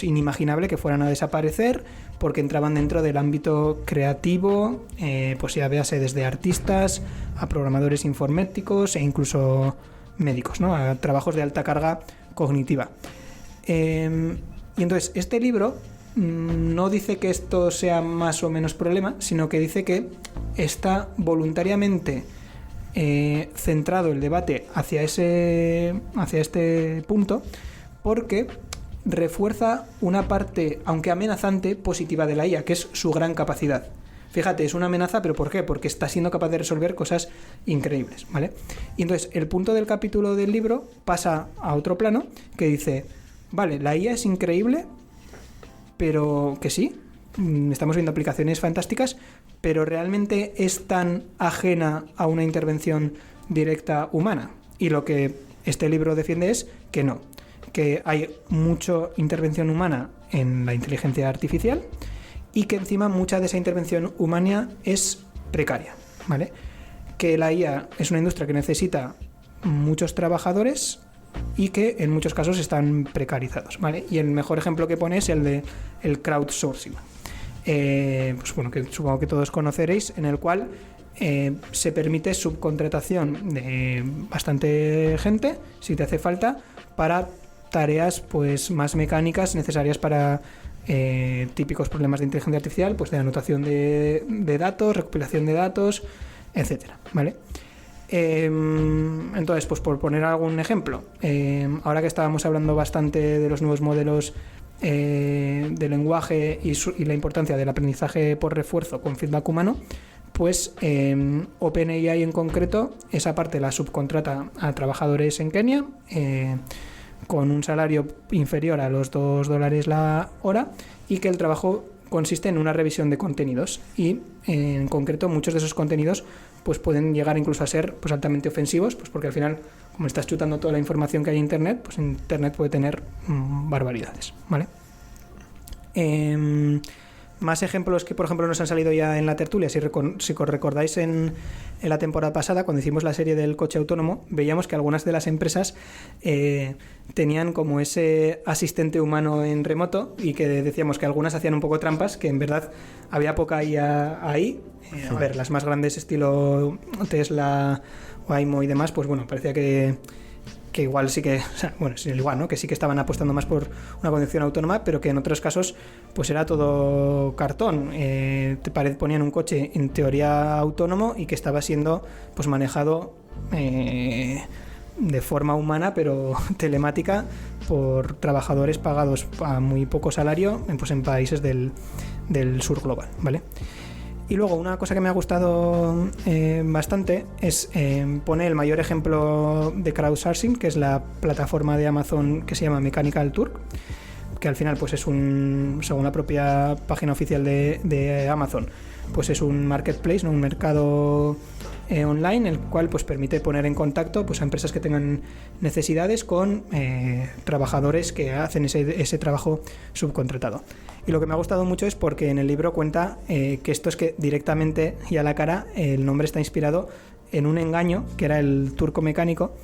inimaginable que fueran a desaparecer porque entraban dentro del ámbito creativo, pues ya véase desde artistas a programadores informáticos e incluso médicos, ¿no? A trabajos de alta carga cognitiva. Y entonces este libro no dice que esto sea más o menos problema, sino que dice que está voluntariamente centrado el debate hacia este punto porque refuerza una parte, aunque amenazante, positiva de la IA, que es su gran capacidad. Fíjate, es una amenaza, ¿pero por qué? Porque está siendo capaz de resolver cosas increíbles, ¿vale? Y entonces, el punto del capítulo del libro pasa a otro plano que dice, vale, la IA es increíble, pero que sí, estamos viendo aplicaciones fantásticas, pero ¿realmente es tan ajena a una intervención directa humana? Y lo que este libro defiende es que no, que hay mucha intervención humana en la inteligencia artificial y que encima mucha de esa intervención humana es precaria, ¿vale? Que la IA es una industria que necesita muchos trabajadores y que en muchos casos están precarizados, ¿vale? Y el mejor ejemplo que pone es el de el crowdsourcing, pues bueno, que supongo que todos conoceréis, en el cual se permite subcontratación de bastante gente, si te hace falta, para tareas pues más mecánicas necesarias para típicos problemas de inteligencia artificial, pues de anotación de datos, recopilación de datos, etcétera, ¿vale? Entonces, pues por poner algún ejemplo, ahora que estábamos hablando bastante de los nuevos modelos de lenguaje y la importancia del aprendizaje por refuerzo con feedback humano, pues OpenAI en concreto, esa parte la subcontrata a trabajadores en Kenia con un salario inferior a los $2 la hora y que el trabajo consiste en una revisión de contenidos y en concreto muchos de esos contenidos pues pueden llegar incluso a ser pues altamente ofensivos, pues porque al final como estás chutando toda la información que hay en Internet, pues Internet puede tener barbaridades, ¿vale? Más ejemplos que, por ejemplo, nos han salido ya en la tertulia. Si recordáis en la temporada pasada, cuando hicimos la serie del coche autónomo, veíamos que algunas de las empresas tenían como ese asistente humano en remoto y que decíamos que algunas hacían un poco trampas, que en verdad había poca IA ahí. A ver, las más grandes estilo Tesla, Waymo y demás, pues bueno, parecía que igual sí que, o sea, bueno, es igual, ¿no? Que sí que estaban apostando más por una conducción autónoma, pero que en otros casos pues era todo cartón. Ponían un coche en teoría autónomo y que estaba siendo pues manejado de forma humana, pero telemática, por trabajadores pagados a muy poco salario, pues en países del sur global, ¿vale? Y luego una cosa que me ha gustado bastante es pone el mayor ejemplo de crowdsourcing, que es la plataforma de Amazon que se llama Mechanical Turk, que al final pues es según la propia página oficial de Amazon, pues es un marketplace, ¿no? Un mercado online, el cual pues permite poner en contacto pues a empresas que tengan necesidades con trabajadores que hacen ese trabajo subcontratado. Y lo que me ha gustado mucho es porque en el libro cuenta que esto es que directamente y a la cara el nombre está inspirado en un engaño que era el turco mecánico.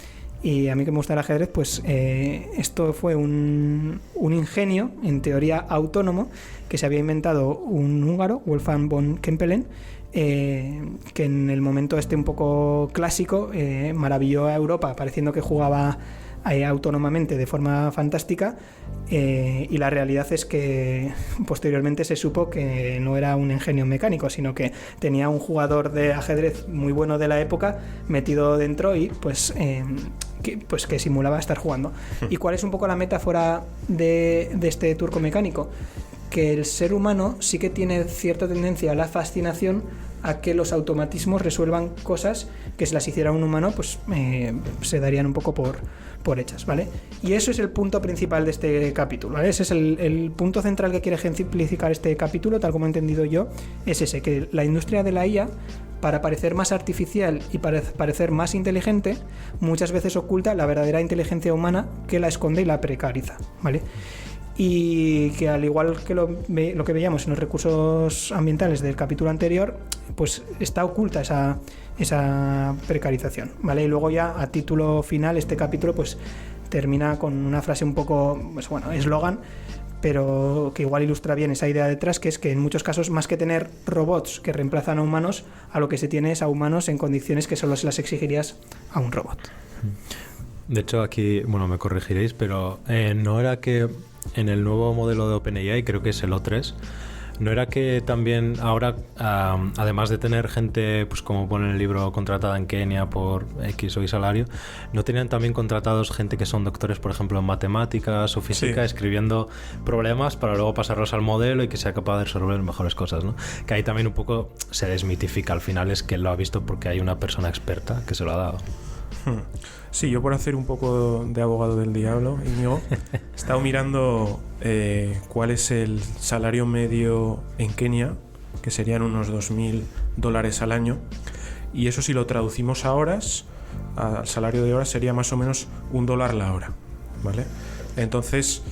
Y a mí que me gusta el ajedrez, pues esto fue un ingenio, en teoría autónomo, que se había inventado un húngaro, Wolfgang von Kempelen, que en el momento un poco clásico maravilló a Europa, pareciendo que jugaba autónomamente de forma fantástica, y la realidad es que posteriormente se supo que no era un ingenio mecánico, sino que tenía un jugador de ajedrez muy bueno de la época metido dentro y que simulaba estar jugando. ¿Y cuál es un poco la metáfora de este turco mecánico? Que el ser humano sí que tiene cierta tendencia a la fascinación a que los automatismos resuelvan cosas que si las hiciera un humano pues se darían un poco por hechas, ¿vale? Y eso es el punto principal de este capítulo, ¿vale? Ese es el punto central que quiere ejemplificar este capítulo, tal como he entendido yo, es ese, que la industria de la IA, para parecer más artificial y para parecer más inteligente, muchas veces oculta la verdadera inteligencia humana, que la esconde y la precariza, ¿vale? Y que al igual que lo que veíamos en los recursos ambientales del capítulo anterior, pues está oculta esa precarización, ¿vale? Y luego ya a título final este capítulo pues termina con una frase un poco, pues bueno, eslogan, pero que igual ilustra bien esa idea detrás, que es que en muchos casos, más que tener robots que reemplazan a humanos, a lo que se tiene es a humanos en condiciones que solo se las exigirías a un robot. De hecho, aquí, bueno, me corregiréis, pero no era que en el nuevo modelo de OpenAI, creo que es el O3, ¿no era que también ahora, además de tener gente, pues como pone en el libro, contratada en Kenia por X o Y salario, no tenían también contratados gente que son doctores, por ejemplo, en matemáticas o física, sí, escribiendo problemas para luego pasarlos al modelo y que sea capaz de resolver mejores cosas, ¿no? Que ahí también un poco se desmitifica, al final es que lo ha visto porque hay una persona experta que se lo ha dado. Sí, yo por hacer un poco de abogado del diablo, Íñigo, he estado mirando cuál es el salario medio en Kenia, que serían unos $2.000 al año, y eso si lo traducimos a horas, al salario de horas sería más o menos $1 la hora, ¿vale? Entonces,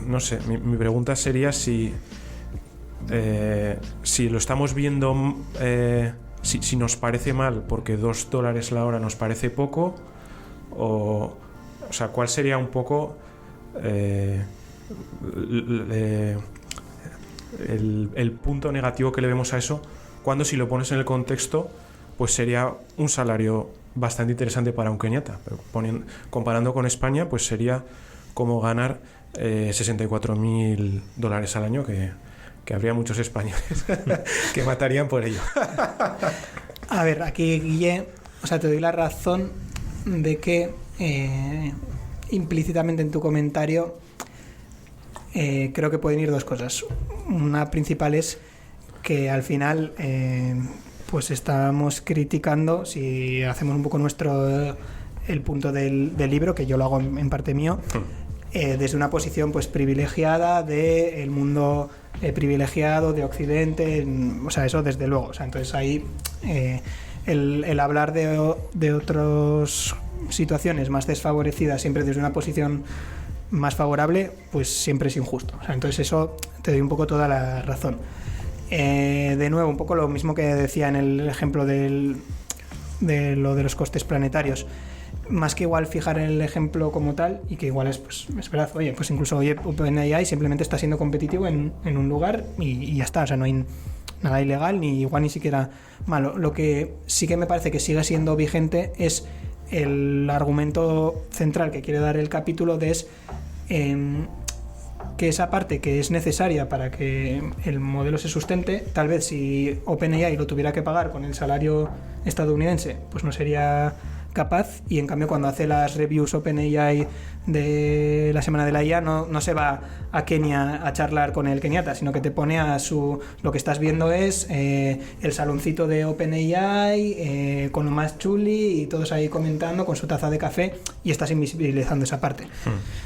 no sé, mi pregunta sería si lo estamos viendo... Si nos parece mal porque $2 la hora nos parece poco, o sea, ¿cuál sería un poco el punto negativo que le vemos a eso? Cuando si lo pones en el contexto, pues sería un salario bastante interesante para un keniata. Comparando con España, pues sería como ganar $64.000 al año, que habría muchos españoles que matarían por ello. A ver, aquí, Guille, o sea, te doy la razón de que implícitamente en tu comentario creo que pueden ir dos cosas. Una principal es que al final pues estamos criticando, si hacemos un poco el punto del libro, que yo lo hago en parte mío, desde una posición pues privilegiada del mundo privilegiado de Occidente, o sea, eso desde luego, o sea, entonces ahí el hablar de otras situaciones más desfavorecidas siempre desde una posición más favorable, pues siempre es injusto, o sea, entonces eso te doy un poco toda la razón. De nuevo, un poco lo mismo que decía en el ejemplo de lo de los costes planetarios. Más que igual fijar el ejemplo como tal, y que igual es verdad, pues incluso OpenAI simplemente está siendo competitivo en un lugar y ya está, o sea, no hay nada ilegal ni igual ni siquiera malo. Lo que sí que me parece que sigue siendo vigente es el argumento central que quiere dar el capítulo que esa parte que es necesaria para que el modelo se sustente, tal vez si OpenAI lo tuviera que pagar con el salario estadounidense, pues no sería capaz, y en cambio cuando hace las reviews OpenAI de la semana de la IA no se va a Kenia a charlar con el keniata, sino que te pone lo que estás viendo es el saloncito de OpenAI con lo más chuli y todos ahí comentando con su taza de café, y estás invisibilizando esa parte.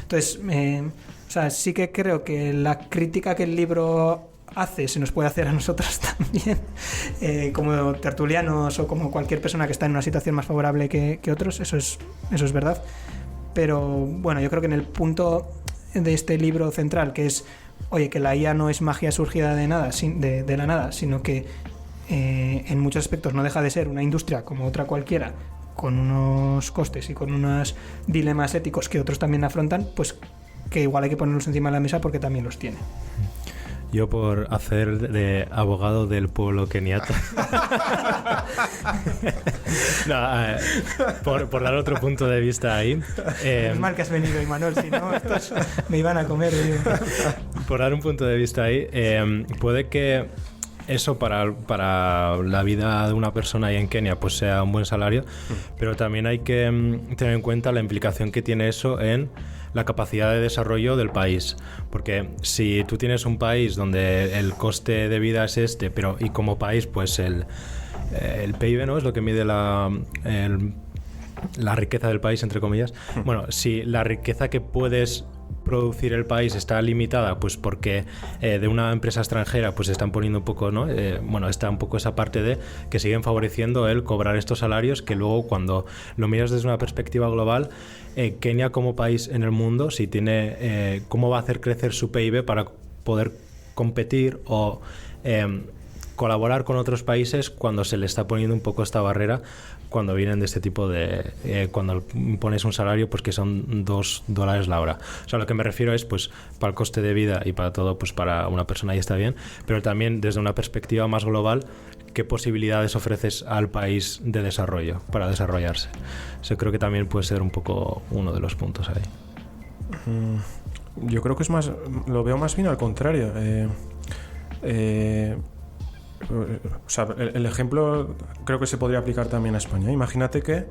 Entonces, o sea, sí que creo que la crítica que el libro hace se nos puede hacer a nosotros también, como tertulianos o como cualquier persona que está en una situación más favorable que otros, eso es verdad. Pero bueno, yo creo que en el punto de este libro central, que es, oye, que la IA no es magia surgida de nada, de la nada, sino que en muchos aspectos no deja de ser una industria como otra cualquiera, con unos costes y con unos dilemas éticos que otros también afrontan, pues que igual hay que ponerlos encima de la mesa porque también los tiene. Yo por hacer de abogado del pueblo keniata. Por dar otro punto de vista ahí. Es mal que has venido, Imanol, si no, estos me iban a comer. Por dar un punto de vista ahí, puede que eso para la vida de una persona ahí en Kenia pues sea un buen salario, pero también hay que tener en cuenta la implicación que tiene eso en la capacidad de desarrollo del país, porque si tú tienes un país donde el coste de vida es pero y como país pues el PIB, ¿no?, es lo que mide la riqueza del país, entre comillas. Bueno, si la riqueza que puedes producir el país está limitada, pues porque de una empresa extranjera pues están poniendo un poco, ¿no? Está un poco esa parte de que siguen favoreciendo el cobrar estos salarios, que luego cuando lo miras desde una perspectiva global, Kenia como país en el mundo, si tiene cómo va a hacer crecer su PIB para poder competir o colaborar con otros países cuando se le está poniendo un poco esta barrera, cuando vienen de este tipo de cuando pones un salario pues que son $2 la hora. O sea, lo que me refiero es pues para el coste de vida y para todo, pues para una persona ahí está bien, pero también desde una perspectiva más global, ¿qué posibilidades ofreces al país de desarrollo para desarrollarse? Eso creo que también puede ser un poco uno de los puntos ahí. Yo creo que es más, lo veo más bien al contrario. O sea, el ejemplo creo que se podría aplicar también a España. Imagínate que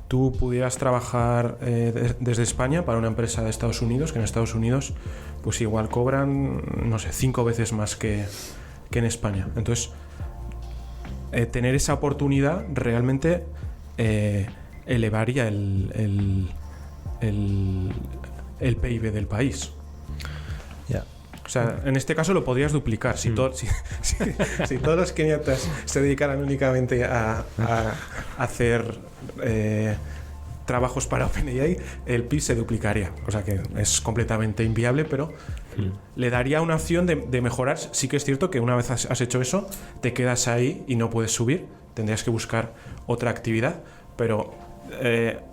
tú pudieras trabajar desde España para una empresa de Estados Unidos, que en Estados Unidos pues igual cobran, no sé, 5 veces más que en España. Entonces, tener esa oportunidad realmente elevaría el PIB del país. Ya. O sea, en este caso lo podrías duplicar. Si todos los keniatas se dedicaran únicamente a hacer trabajos para OpenAI, el PIB se duplicaría. O sea que es completamente inviable, pero le daría una opción de mejorar. Sí que es cierto que una vez has hecho eso, te quedas ahí y no puedes subir. Tendrías que buscar otra actividad, pero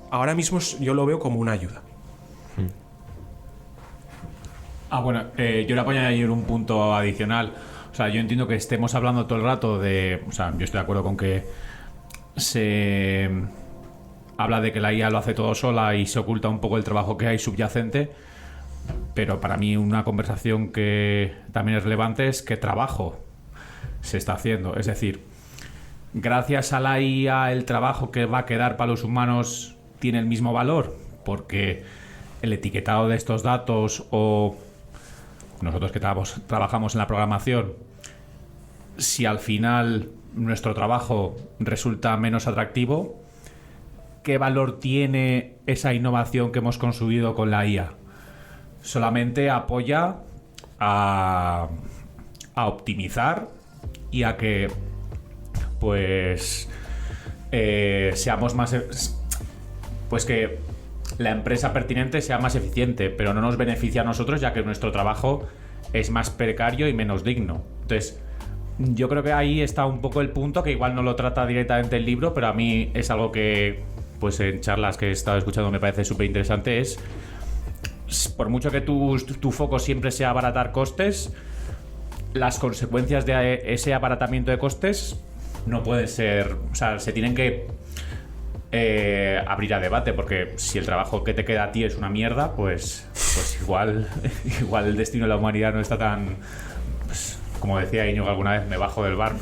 ahora mismo yo lo veo como una ayuda. Bueno, yo le voy a añadir un punto adicional. O sea, yo entiendo que estemos hablando todo el rato de... O sea, yo estoy de acuerdo con que se habla de que la IA lo hace todo sola y se oculta un poco el trabajo que hay subyacente, pero para mí una conversación que también es relevante es qué trabajo se está haciendo. Es decir, gracias a la IA el trabajo que va a quedar para los humanos tiene el mismo valor, porque el etiquetado de estos datos o... Nosotros que trabajamos en la programación, si al final nuestro trabajo resulta menos atractivo, ¿qué valor tiene esa innovación que hemos construido con la IA? Solamente apoya a optimizar y a que pues seamos más... Pues que la empresa pertinente sea más eficiente, pero no nos beneficia a nosotros, ya que nuestro trabajo es más precario y menos digno. Entonces, yo creo que ahí está un poco el punto, que igual no lo trata directamente el libro, pero a mí es algo que, pues en charlas que he estado escuchando me parece súper interesante, es por mucho que tu foco siempre sea abaratar costes, las consecuencias de ese abaratamiento de costes no pueden ser... O sea, se tienen que abrir a debate, porque si el trabajo que te queda a ti es una mierda, pues igual el destino de la humanidad no está tan como decía Íñigo alguna vez, me bajo del barco.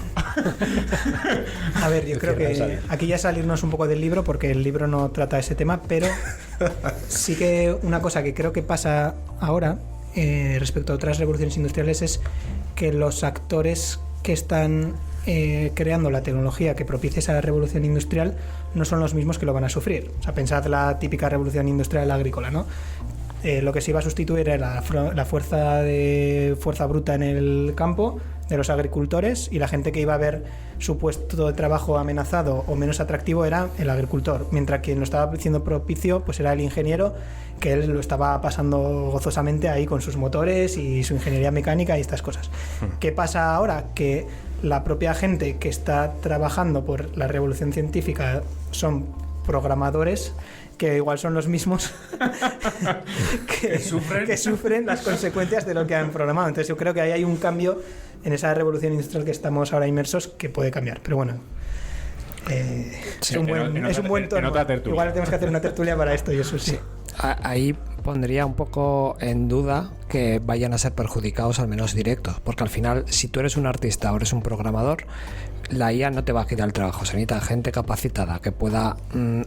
A ver, yo creo que aquí ya salirnos un poco del libro, porque el libro no trata ese tema, pero sí que una cosa que creo que pasa ahora respecto a otras revoluciones industriales es que los actores que están creando la tecnología que propicia esa revolución industrial no son los mismos que lo van a sufrir. O sea, pensad la típica revolución industrial agrícola, ¿no? Lo que se iba a sustituir era la fuerza bruta en el campo de los agricultores, y la gente que iba a ver su puesto de trabajo amenazado o menos atractivo era el agricultor, mientras quien lo estaba haciendo propicio pues era el ingeniero, que él lo estaba pasando gozosamente ahí con sus motores y su ingeniería mecánica y estas cosas. ¿Qué pasa ahora? Que la propia gente que está trabajando por la revolución científica son programadores, que igual son los mismos que sufren las consecuencias de lo que han programado. Entonces yo creo que ahí hay un cambio en esa revolución industrial que estamos ahora inmersos, que puede cambiar. Pero bueno, es un buen tono. Igual tenemos que hacer una tertulia para esto, y eso sí. Ahí pondría un poco en duda que vayan a ser perjudicados, al menos directos, porque al final, si tú eres un artista o eres un programador, la IA no te va a quitar el trabajo. Se necesita gente capacitada que pueda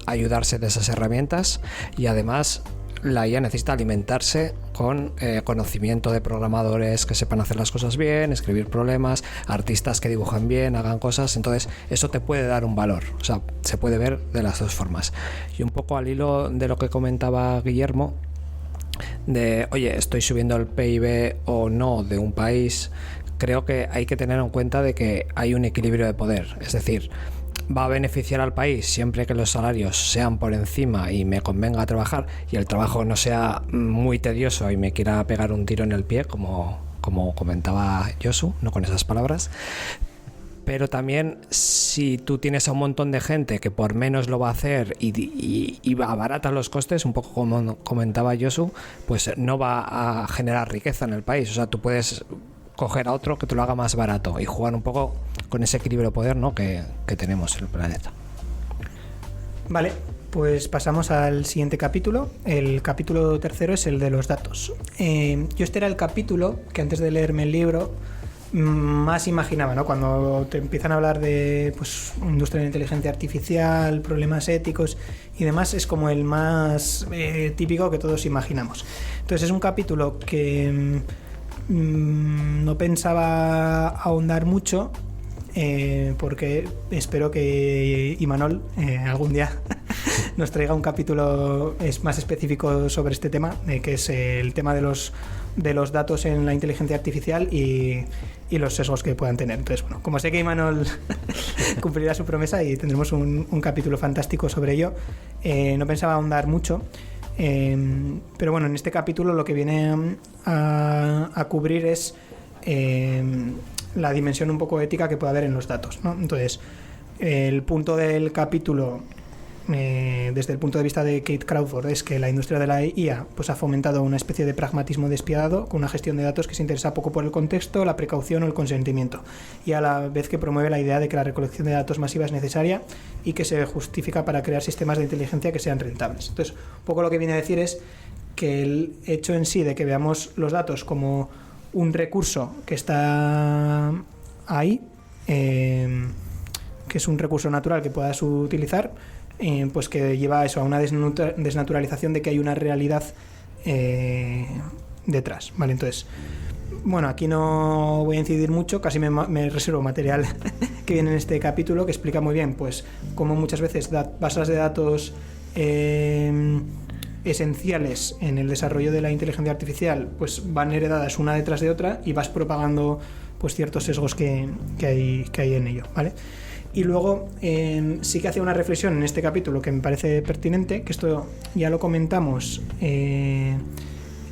ayudarse de esas herramientas, y además la IA necesita alimentarse con conocimiento de programadores que sepan hacer las cosas bien, escribir problemas, artistas que dibujan bien, hagan cosas. Entonces eso te puede dar un valor, o sea, se puede ver de las dos formas. Y un poco al hilo de lo que comentaba Guillermo, de oye, estoy subiendo el PIB o no de un país, creo que hay que tener en cuenta de que hay un equilibrio de poder. Es decir, va a beneficiar al país siempre que los salarios sean por encima y me convenga trabajar, y el trabajo no sea muy tedioso y me quiera pegar un tiro en el pie, como comentaba Josu, no con esas palabras. Pero también, si tú tienes a un montón de gente que por menos lo va a hacer y abarata los costes, un poco como comentaba Josu, pues no va a generar riqueza en el país. O sea, tú puedes coger a otro que te lo haga más barato y jugar un poco con ese equilibrio de poder, ¿no?, que tenemos en el planeta. Vale, pues pasamos al siguiente capítulo. El capítulo tercero es el de los datos. Yo este era el capítulo que antes de leerme el libro más imaginaba, ¿no? Cuando te empiezan a hablar de pues industria de inteligencia artificial, problemas éticos y demás, es como el más típico que todos imaginamos. Entonces es un capítulo que no pensaba ahondar mucho, porque espero que Imanol algún día nos traiga un capítulo más específico sobre este tema, que es el tema de los datos en la inteligencia artificial y los sesgos que puedan tener. Entonces, bueno, como sé que Imanol cumplirá su promesa y tendremos un capítulo fantástico sobre ello, no pensaba ahondar mucho. Pero bueno, en este capítulo lo que viene a cubrir es la dimensión un poco ética que puede haber en los datos, ¿no? Entonces, el punto del capítulo, desde el punto de vista de Kate Crawford, es que la industria de la IA pues ha fomentado una especie de pragmatismo despiadado con una gestión de datos que se interesa poco por el contexto, la precaución o el consentimiento, y a la vez que promueve la idea de que la recolección de datos masiva es necesaria y que se justifica para crear sistemas de inteligencia que sean rentables. Entonces, un poco lo que viene a decir es que el hecho en sí de que veamos los datos como un recurso que está ahí, que es un recurso natural que puedas utilizar, pues que lleva eso a una desnaturalización de que hay una realidad detrás, ¿vale? Entonces, bueno, aquí no voy a incidir mucho, casi me reservo material que viene en este capítulo, que explica muy bien pues cómo muchas veces bases de datos esenciales en el desarrollo de la inteligencia artificial pues van heredadas una detrás de otra y vas propagando pues ciertos sesgos que hay en ello, ¿vale? Y luego sí que hacía una reflexión en este capítulo que me parece pertinente, que esto ya lo comentamos en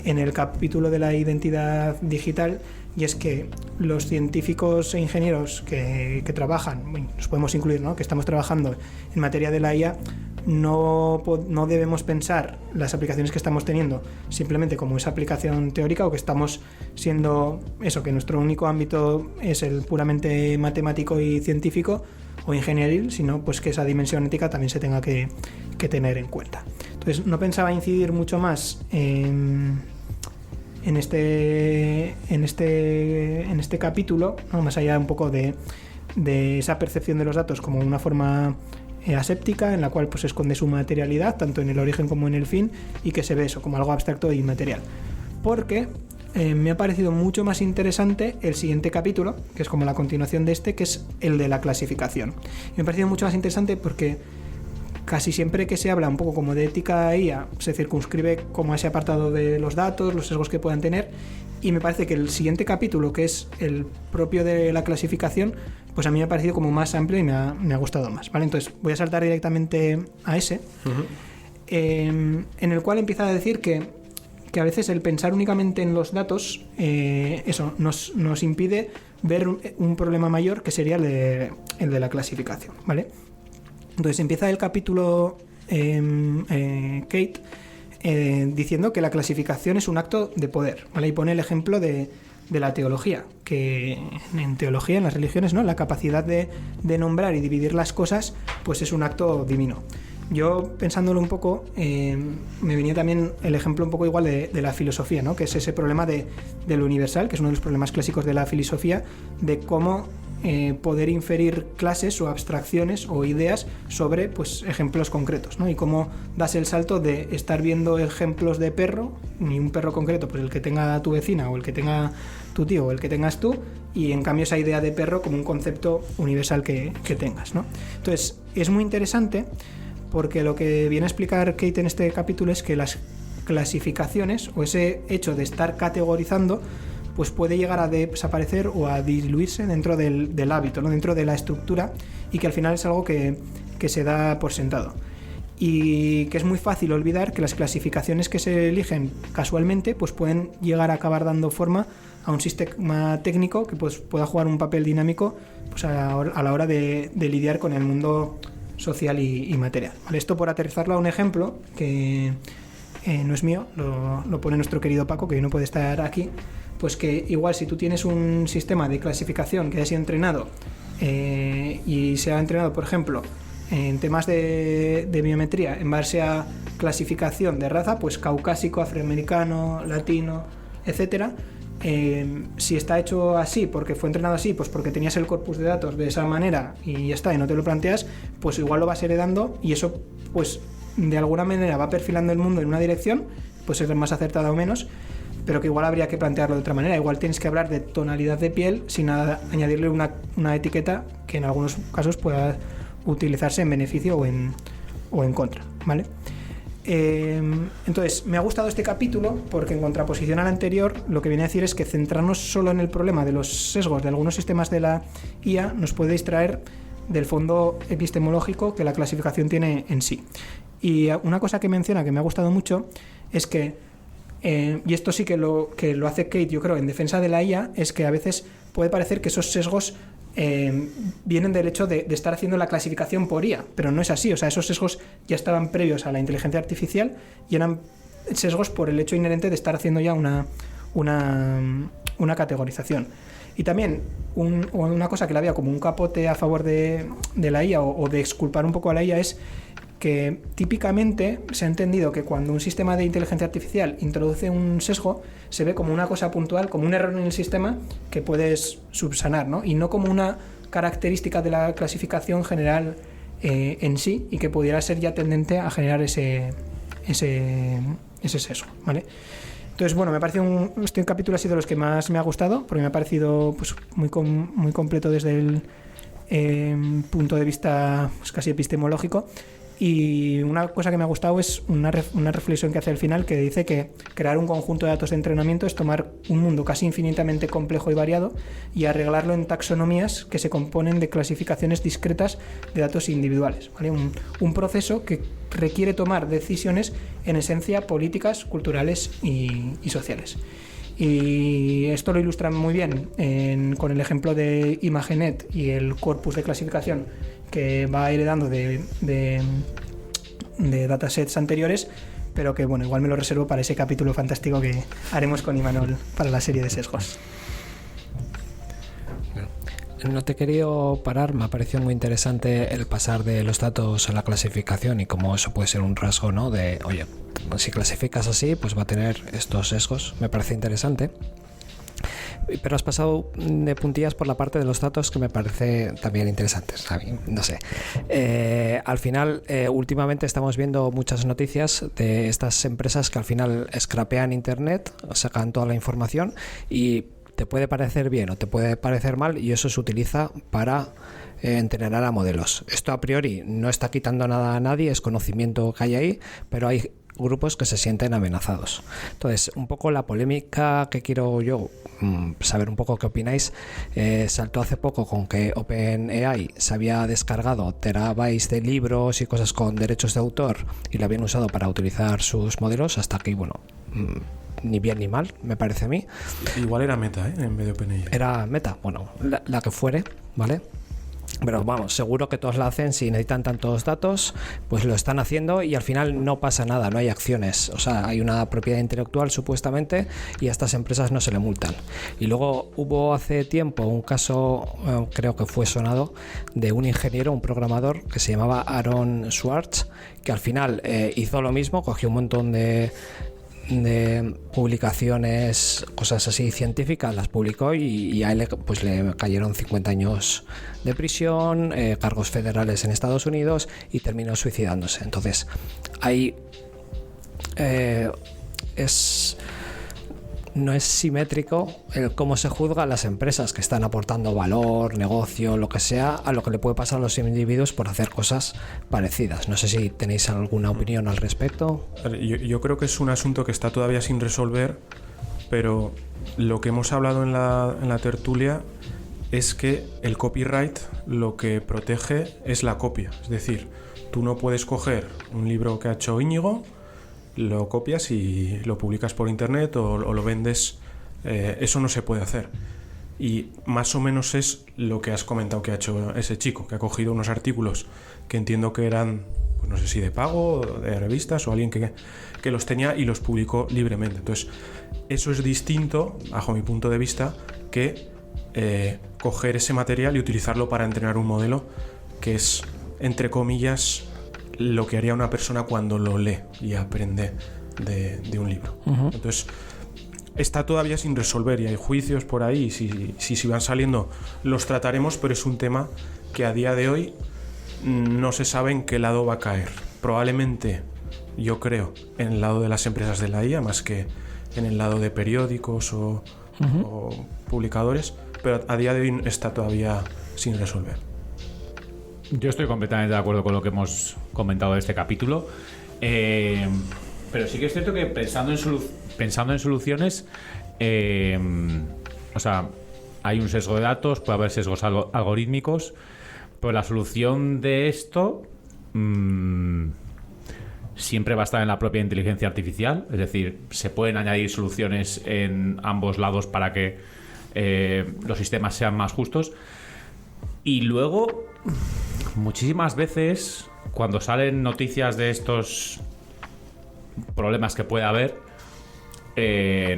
el capítulo de la identidad digital, y es que los científicos e ingenieros que trabajan, bueno, los podemos incluir, ¿no?, que estamos trabajando en materia de la IA, no debemos pensar las aplicaciones que estamos teniendo simplemente como esa aplicación teórica, o que estamos siendo eso, que nuestro único ámbito es el puramente matemático y científico o ingenieril, sino pues que esa dimensión ética también se tenga que tener en cuenta. Entonces no pensaba incidir mucho más en en este capítulo, ¿no? Más allá un poco de esa percepción de los datos como una forma aséptica en la cual pues esconde su materialidad tanto en el origen como en el fin, y que se ve eso como algo abstracto e inmaterial. Porque me ha parecido mucho más interesante el siguiente capítulo, que es como la continuación de este, que es el de la clasificación. Y me ha parecido mucho más interesante porque casi siempre que se habla un poco como de ética IA se circunscribe como a ese apartado de los datos, los sesgos que puedan tener, y me parece que el siguiente capítulo, que es el propio de la clasificación, pues a mí me ha parecido como más amplio y me ha gustado más, ¿vale? Entonces voy a saltar directamente a ese, en el cual empieza a decir que a veces el pensar únicamente en los datos, eso nos impide ver un problema mayor, que sería el de la clasificación, ¿vale? Entonces empieza el capítulo Kate diciendo que la clasificación es un acto de poder, ¿vale? Y pone el ejemplo de la teología, que en teología, en las religiones, ¿no? La capacidad de nombrar y dividir las cosas, pues es un acto divino. Yo, pensándolo un poco, me venía también el ejemplo un poco igual de la filosofía, ¿no? Que es ese problema de lo universal, que es uno de los problemas clásicos de la filosofía, de cómo poder inferir clases o abstracciones o ideas sobre pues ejemplos concretos, ¿no? Y cómo das el salto de estar viendo ejemplos de perro, ni un perro concreto, pues el que tenga tu vecina o el que tenga tu tío o el que tengas tú, y en cambio esa idea de perro como un concepto universal que tengas, ¿no? Entonces es muy interesante porque lo que viene a explicar Kate en este capítulo es que las clasificaciones o ese hecho de estar categorizando pues puede llegar a desaparecer o a diluirse dentro del hábito, ¿no? Dentro de la estructura, y que al final es algo que se da por sentado. Y que es muy fácil olvidar que las clasificaciones que se eligen casualmente pues pueden llegar a acabar dando forma a un sistema técnico que pues pueda jugar un papel dinámico pues a la hora de lidiar con el mundo social y material, ¿vale? Esto por aterrizarlo a un ejemplo que no es mío, lo pone nuestro querido Paco, que hoy no puede estar aquí. Pues que igual si tú tienes un sistema de clasificación que haya sido entrenado y se ha entrenado, por ejemplo, en temas de biometría en base a clasificación de raza, pues caucásico, afroamericano, latino, etcétera, si está hecho así porque fue entrenado así, pues porque tenías el corpus de datos de esa manera y ya está, y no te lo planteas, pues igual lo vas heredando, y eso pues de alguna manera va perfilando el mundo en una dirección, pues es más acertada o menos, pero que igual habría que plantearlo de otra manera. Igual tienes que hablar de tonalidad de piel sin añadirle una etiqueta que en algunos casos pueda utilizarse en beneficio o en contra, ¿vale? Entonces, me ha gustado este capítulo porque en contraposición al anterior, lo que viene a decir es que centrarnos solo en el problema de los sesgos de algunos sistemas de la IA nos puede distraer del fondo epistemológico que la clasificación tiene en sí. Y una cosa que menciona que me ha gustado mucho es que y esto sí que lo hace Kate, yo creo, en defensa de la IA, es que a veces puede parecer que esos sesgos vienen del hecho de estar haciendo la clasificación por IA, pero no es así. O sea, esos sesgos ya estaban previos a la inteligencia artificial y eran sesgos por el hecho inherente de estar haciendo ya una categorización. Y también una cosa que la había como un capote a favor de la IA o de exculpar un poco a la IA es que típicamente se ha entendido que cuando un sistema de inteligencia artificial introduce un sesgo, se ve como una cosa puntual, como un error en el sistema que puedes subsanar, ¿no? Y no como una característica de la clasificación general en sí, y que pudiera ser ya tendente a generar ese sesgo, ¿vale? Entonces, bueno, me parece este capítulo ha sido de los que más me ha gustado, porque me ha parecido pues, muy completo desde el punto de vista pues, casi epistemológico. Y una cosa que me ha gustado es una reflexión que hace al final, que dice que crear un conjunto de datos de entrenamiento es tomar un mundo casi infinitamente complejo y variado y arreglarlo en taxonomías que se componen de clasificaciones discretas de datos individuales, ¿vale? Un proceso que requiere tomar decisiones en esencia políticas, culturales y sociales. Y esto lo ilustran muy bien con el ejemplo de ImageNet y el corpus de clasificación que va heredando de datasets anteriores, pero que bueno, igual me lo reservo para ese capítulo fantástico que haremos con Imanol para la serie de sesgos. No te he querido parar, me ha parecido muy interesante el pasar de los datos a la clasificación y cómo eso puede ser un rasgo, ¿no? De, oye, si clasificas así, pues va a tener estos sesgos. Me parece interesante. Pero has pasado de puntillas por la parte de los datos que me parece también interesantes. A mí, no sé. Al final, últimamente estamos viendo muchas noticias de estas empresas que al final scrapean internet, sacan toda la información y te puede parecer bien o te puede parecer mal, y eso se utiliza para entrenar a modelos. Esto a priori no está quitando nada a nadie, es conocimiento que hay ahí, pero hay grupos que se sienten amenazados. Entonces, un poco la polémica que quiero yo saber un poco qué opináis, saltó hace poco con que OpenAI se había descargado terabytes de libros y cosas con derechos de autor y lo habían usado para utilizar sus modelos, hasta que, bueno, ni bien ni mal, me parece a mí. Igual era Meta, en vez de OpenAI. Era Meta, bueno, la que fuere, ¿vale? Pero vamos, seguro que todos la hacen. Si necesitan tantos datos, pues lo están haciendo y al final no pasa nada, no hay acciones. O sea, hay una propiedad intelectual supuestamente y a estas empresas no se le multan. Y luego hubo hace tiempo un caso, creo que fue sonado, de un ingeniero, un programador que se llamaba Aaron Swartz, que al final hizo lo mismo, cogió un montón de publicaciones, cosas así científicas, las publicó y a él pues le cayeron 50 años de prisión, cargos federales en Estados Unidos, y terminó suicidándose. Entonces ahí no es simétrico el cómo se juzga a las empresas que están aportando valor, negocio, lo que sea, a lo que le puede pasar a los individuos por hacer cosas parecidas. No sé si tenéis alguna opinión al respecto. Yo creo que es un asunto que está todavía sin resolver, pero lo que hemos hablado en la tertulia es que el copyright lo que protege es la copia. Es decir, tú no puedes coger un libro que ha hecho Íñigo, lo copias y lo publicas por internet o lo vendes. Eso no se puede hacer. Y más o menos es lo que has comentado que ha hecho ese chico, que ha cogido unos artículos que entiendo que eran, pues no sé si de pago, de revistas o alguien que los tenía y los publicó libremente. Entonces, eso es distinto, bajo mi punto de vista, que coger ese material y utilizarlo para entrenar un modelo, que es, entre comillas, lo que haría una persona cuando lo lee y aprende de un libro. Entonces, está todavía sin resolver y hay juicios por ahí. Si van saliendo, los trataremos, pero es un tema que a día de hoy no se sabe en qué lado va a caer. Probablemente, yo creo, en el lado de las empresas de la IA, más que en el lado de periódicos o publicadores, pero a día de hoy está todavía sin resolver. Yo estoy completamente de acuerdo con lo que hemos comentado de este capítulo, pero sí que es cierto que pensando en soluciones, o sea, hay un sesgo de datos, puede haber sesgos algorítmicos, pero la solución de esto siempre va a estar en la propia inteligencia artificial. Es decir, se pueden añadir soluciones en ambos lados para que los sistemas sean más justos. Y luego, muchísimas veces, cuando salen noticias de estos problemas que puede haber,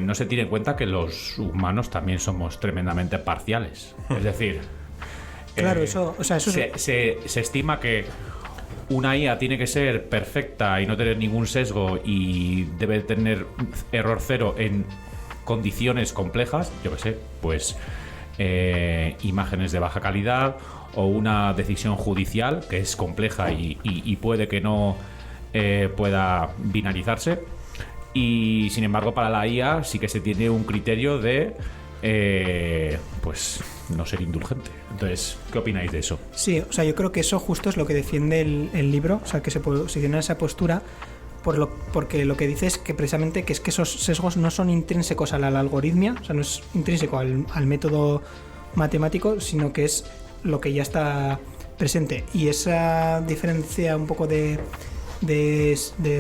no se tiene en cuenta que los humanos también somos tremendamente parciales. Es decir, claro, eso se estima que una IA tiene que ser perfecta y no tener ningún sesgo y debe tener error cero en condiciones complejas, yo qué sé, pues imágenes de baja calidad o una decisión judicial que es compleja y puede que no pueda binarizarse. Y sin embargo, para la IA sí que se tiene un criterio de pues no ser indulgente. Entonces, ¿qué opináis de eso? Sí, o sea, yo creo que eso justo es lo que defiende el libro, o sea, que se posiciona en esa postura, porque lo que dice es que precisamente que esos sesgos no son intrínsecos a la algoritmia, o sea, no es intrínseco al método matemático, sino que es lo que ya está presente. Y esa diferencia un poco de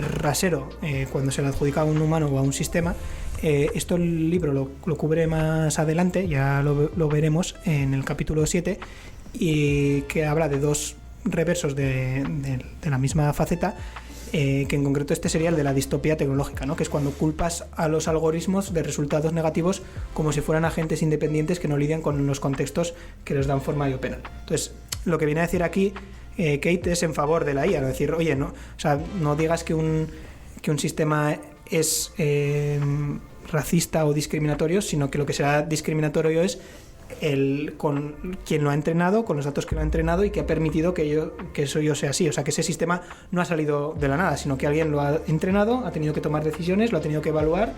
rasero cuando se le adjudica a un humano o a un sistema, esto el libro lo cubre más adelante, ya lo veremos en el capítulo 7, y que habla de dos reversos de la misma faceta, que en concreto este sería el de la distopía tecnológica, ¿no? Que es cuando culpas a los algoritmos de resultados negativos como si fueran agentes independientes que no lidian con los contextos que les dan forma y operan. Entonces, lo que viene a decir aquí Kate es en favor de la IA, es decir, oye, no, o sea, no digas que que un sistema es racista o discriminatorio, sino que lo que será discriminatorio es con quien lo ha entrenado, con los datos que lo ha entrenado y que ha permitido que eso sea así. O sea, que ese sistema no ha salido de la nada, sino que alguien lo ha entrenado, ha tenido que tomar decisiones, lo ha tenido que evaluar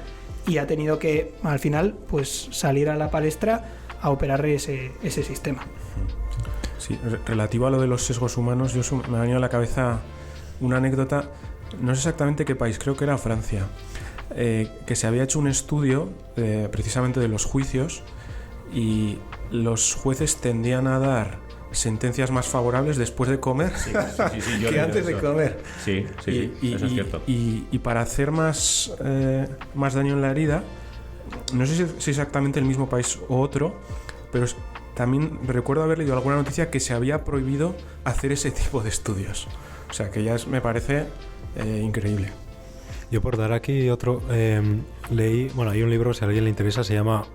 y ha tenido que, al final, pues salir a la palestra a operar ese sistema. Sí, relativo a lo de los sesgos humanos, me ha venido a la cabeza una anécdota, no sé exactamente qué país, creo que era Francia, que se había hecho un estudio precisamente de los juicios y los jueces tendían a dar sentencias más favorables después de comer que antes de comer. Sí, eso es cierto. Y para hacer más daño en la herida, no sé si exactamente el mismo país o otro, pero también recuerdo haber leído alguna noticia que se había prohibido hacer ese tipo de estudios. O sea, que ya me parece increíble. Yo por dar aquí otro, leí, bueno, hay un libro, si a alguien le interesa, se llama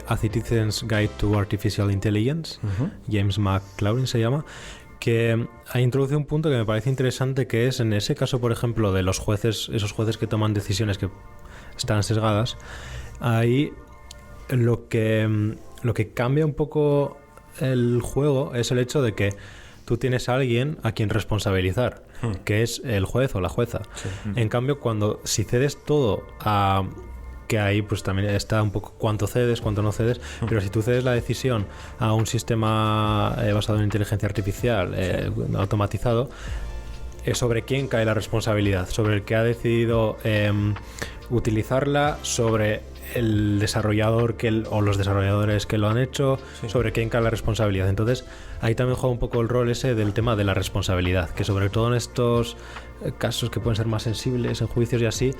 A Citizen's Guide to Artificial Intelligence, James McLaurin se llama, que introduce un punto que me parece interesante, que es en ese caso, por ejemplo, de los jueces, esos jueces que toman decisiones que están sesgadas, ahí lo que cambia un poco el juego es el hecho de que tú tienes a alguien a quien responsabilizar, que es el juez o la jueza. Sí. En cambio, si cedes todo a... que ahí pues también está un poco cuánto cedes, cuánto no cedes, pero si tú cedes la decisión a un sistema basado en inteligencia artificial automatizado, sobre quién cae la responsabilidad, sobre el que ha decidido utilizarla, sobre el desarrollador o los desarrolladores que lo han hecho, sobre quién cae la responsabilidad. Entonces ahí también juega un poco el rol ese del tema de la responsabilidad, que sobre todo en estos casos que pueden ser más sensibles en juicios y así,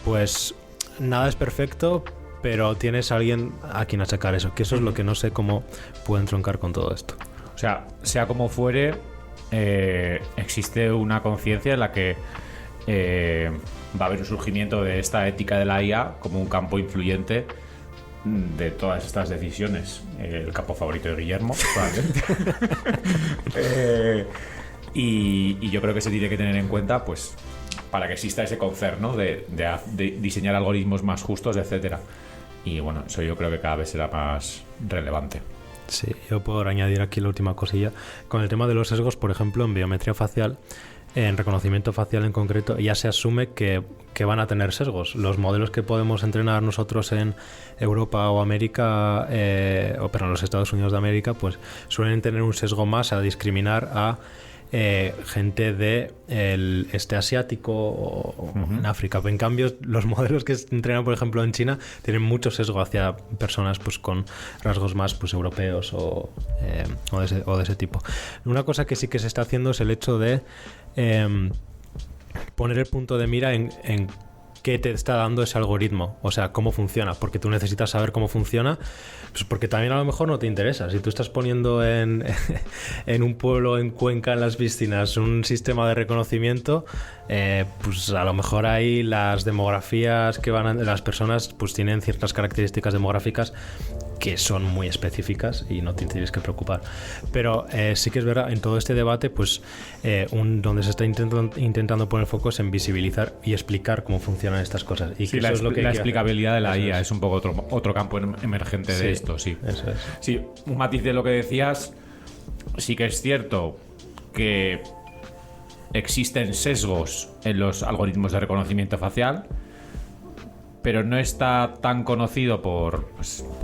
pues nada es perfecto, pero tienes a alguien a quien achacar eso, que eso es lo que no sé cómo pueden troncar con todo esto. O sea como fuere, existe una conciencia en la que va a haber un surgimiento de esta ética de la IA como un campo influyente de todas estas decisiones. El campo favorito de Guillermo, probablemente. Y yo creo que se tiene que tener en cuenta, pues, para que exista ese concern, ¿no? de diseñar algoritmos más justos, etcétera. Y bueno, eso yo creo que cada vez será más relevante. Sí, yo puedo añadir aquí la última cosilla. Con el tema de los sesgos, por ejemplo, en biometría facial, en reconocimiento facial en concreto, ya se asume que van a tener sesgos. Los modelos que podemos entrenar nosotros en Europa o América, pero en los Estados Unidos de América, pues suelen tener un sesgo más a discriminar a gente de el este asiático o en África. En cambio, los modelos que se entrenan, por ejemplo, en China, tienen mucho sesgo hacia personas pues con rasgos más pues europeos o de ese tipo. Una cosa que sí que se está haciendo es el hecho de poner el punto de mira en qué te está dando ese algoritmo, o sea, cómo funciona, porque tú necesitas saber cómo funciona, pues porque también a lo mejor no te interesa. Si tú estás poniendo en un pueblo en Cuenca, en las piscinas, un sistema de reconocimiento, pues a lo mejor ahí las demografías que van las personas pues tienen ciertas características demográficas que son muy específicas y no te tienes que preocupar. Pero sí que es verdad, en todo este debate, pues donde se está intentando poner foco es en visibilizar y explicar cómo funcionan estas cosas. Y sí, que eso es lo que la explicabilidad de la IA es un poco otro campo emergente de esto, sí. Eso es. Sí, un matiz de lo que decías, sí que es cierto que existen sesgos en los algoritmos de reconocimiento facial, pero no está tan conocido por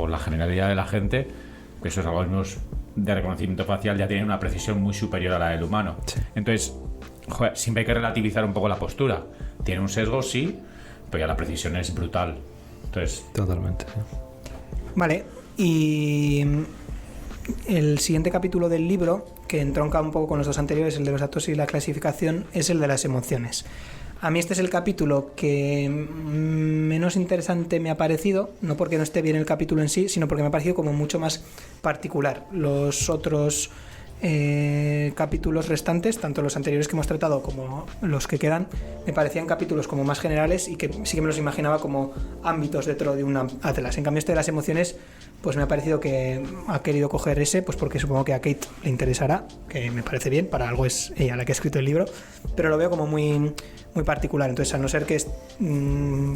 la generalidad de la gente que esos algoritmos de reconocimiento facial ya tienen una precisión muy superior a la del humano. Sí. Entonces, siempre hay que relativizar un poco la postura. Tiene un sesgo, sí, pero ya la precisión es brutal. Entonces, totalmente. Sí. Vale, y el siguiente capítulo del libro, que entronca un poco con los dos anteriores, el de los datos y la clasificación, es el de las emociones. A mí este es el capítulo que menos interesante me ha parecido, no porque no esté bien el capítulo en sí, sino porque me ha parecido como mucho más particular. Los otros capítulos restantes, tanto los anteriores que hemos tratado como los que quedan, me parecían capítulos como más generales y que sí que me los imaginaba como ámbitos dentro de un atlas. En cambio, este de las emociones, pues me ha parecido que ha querido coger ese, pues porque supongo que a Kate le interesará, que me parece bien, para algo es ella la que ha escrito el libro, pero lo veo como muy particular. Entonces, a no ser que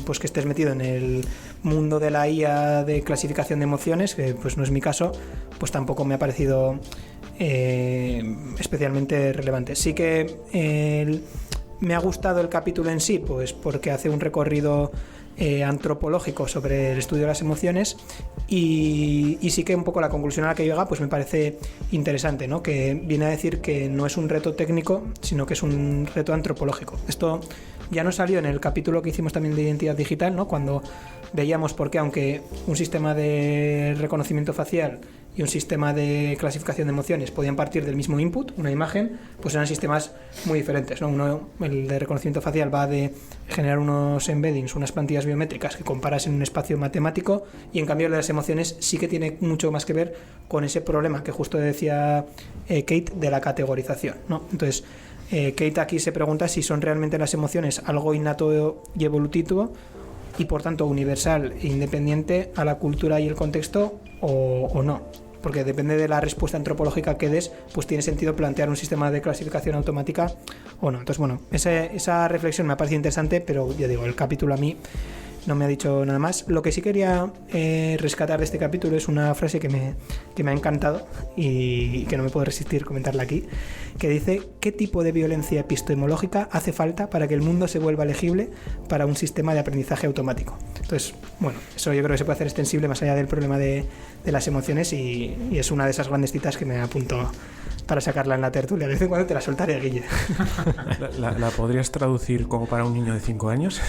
pues que estés metido en el mundo de la IA de clasificación de emociones, que pues no es mi caso, pues tampoco me ha parecido especialmente relevante. Sí que me ha gustado el capítulo en sí, pues porque hace un recorrido antropológico sobre el estudio de las emociones y sí que un poco la conclusión a la que llega pues me parece interesante, ¿no? Que viene a decir que no es un reto técnico, sino que es un reto antropológico. Esto ya nos salió en el capítulo que hicimos también de identidad digital, ¿no? Cuando veíamos por qué, aunque un sistema de reconocimiento facial y un sistema de clasificación de emociones podían partir del mismo input, una imagen, pues eran sistemas muy diferentes, ¿no? Uno, el de reconocimiento facial, va de generar unos embeddings, unas plantillas biométricas que comparas en un espacio matemático, y en cambio el de las emociones sí que tiene mucho más que ver con ese problema que justo decía Kate de la categorización, ¿no? Entonces, Kate aquí se pregunta si son realmente las emociones algo innato y evolutivo y por tanto universal e independiente a la cultura y el contexto o no. Porque depende de la respuesta antropológica que des, pues tiene sentido plantear un sistema de clasificación automática o no. Entonces, bueno, esa reflexión me ha parecido interesante, pero ya digo, el capítulo a mí no me ha dicho nada más. Lo que sí quería rescatar de este capítulo es una frase que me ha encantado y que no me puedo resistir comentarla aquí, que dice: ¿qué tipo de violencia epistemológica hace falta para que el mundo se vuelva legible para un sistema de aprendizaje automático? Entonces, bueno, eso yo creo que se puede hacer extensible más allá del problema de las emociones y es una de esas grandes citas que me apunto para sacarla en la tertulia. De vez en cuando te la soltaré, Guille. ¿La podrías traducir como para un niño de 5 años?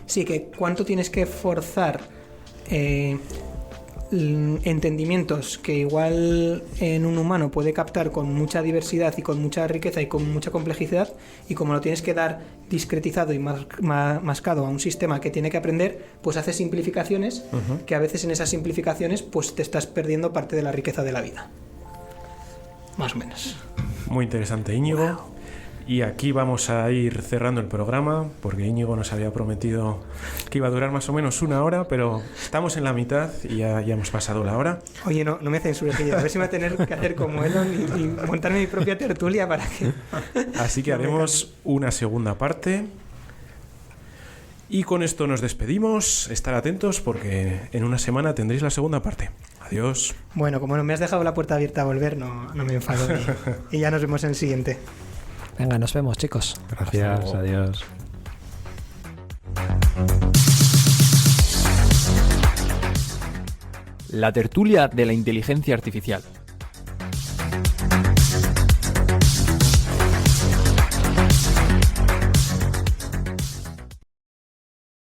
Sí, que cuánto tienes que forzar entendimientos que igual en un humano puede captar con mucha diversidad y con mucha riqueza y con mucha complejidad, y como lo tienes que dar discretizado y mascado a un sistema que tiene que aprender, pues haces simplificaciones que a veces en esas simplificaciones pues te estás perdiendo parte de la riqueza de la vida. Más o menos. Muy interesante, Íñigo. Wow. Y aquí vamos a ir cerrando el programa, porque Íñigo nos había prometido que iba a durar más o menos 1 hora, pero estamos en la mitad y ya hemos pasado la hora. Oye, no me censures, a ver si me voy a tener que hacer como Elon y montarme mi propia tertulia para que... Así que haremos una segunda parte. Y con esto nos despedimos. Estar atentos porque en una semana tendréis la segunda parte. Adiós. Bueno, como no me has dejado la puerta abierta a volver, no me enfado. Y ya nos vemos en el siguiente. Venga, nos vemos, chicos. Gracias, adiós. La tertulia de la inteligencia artificial.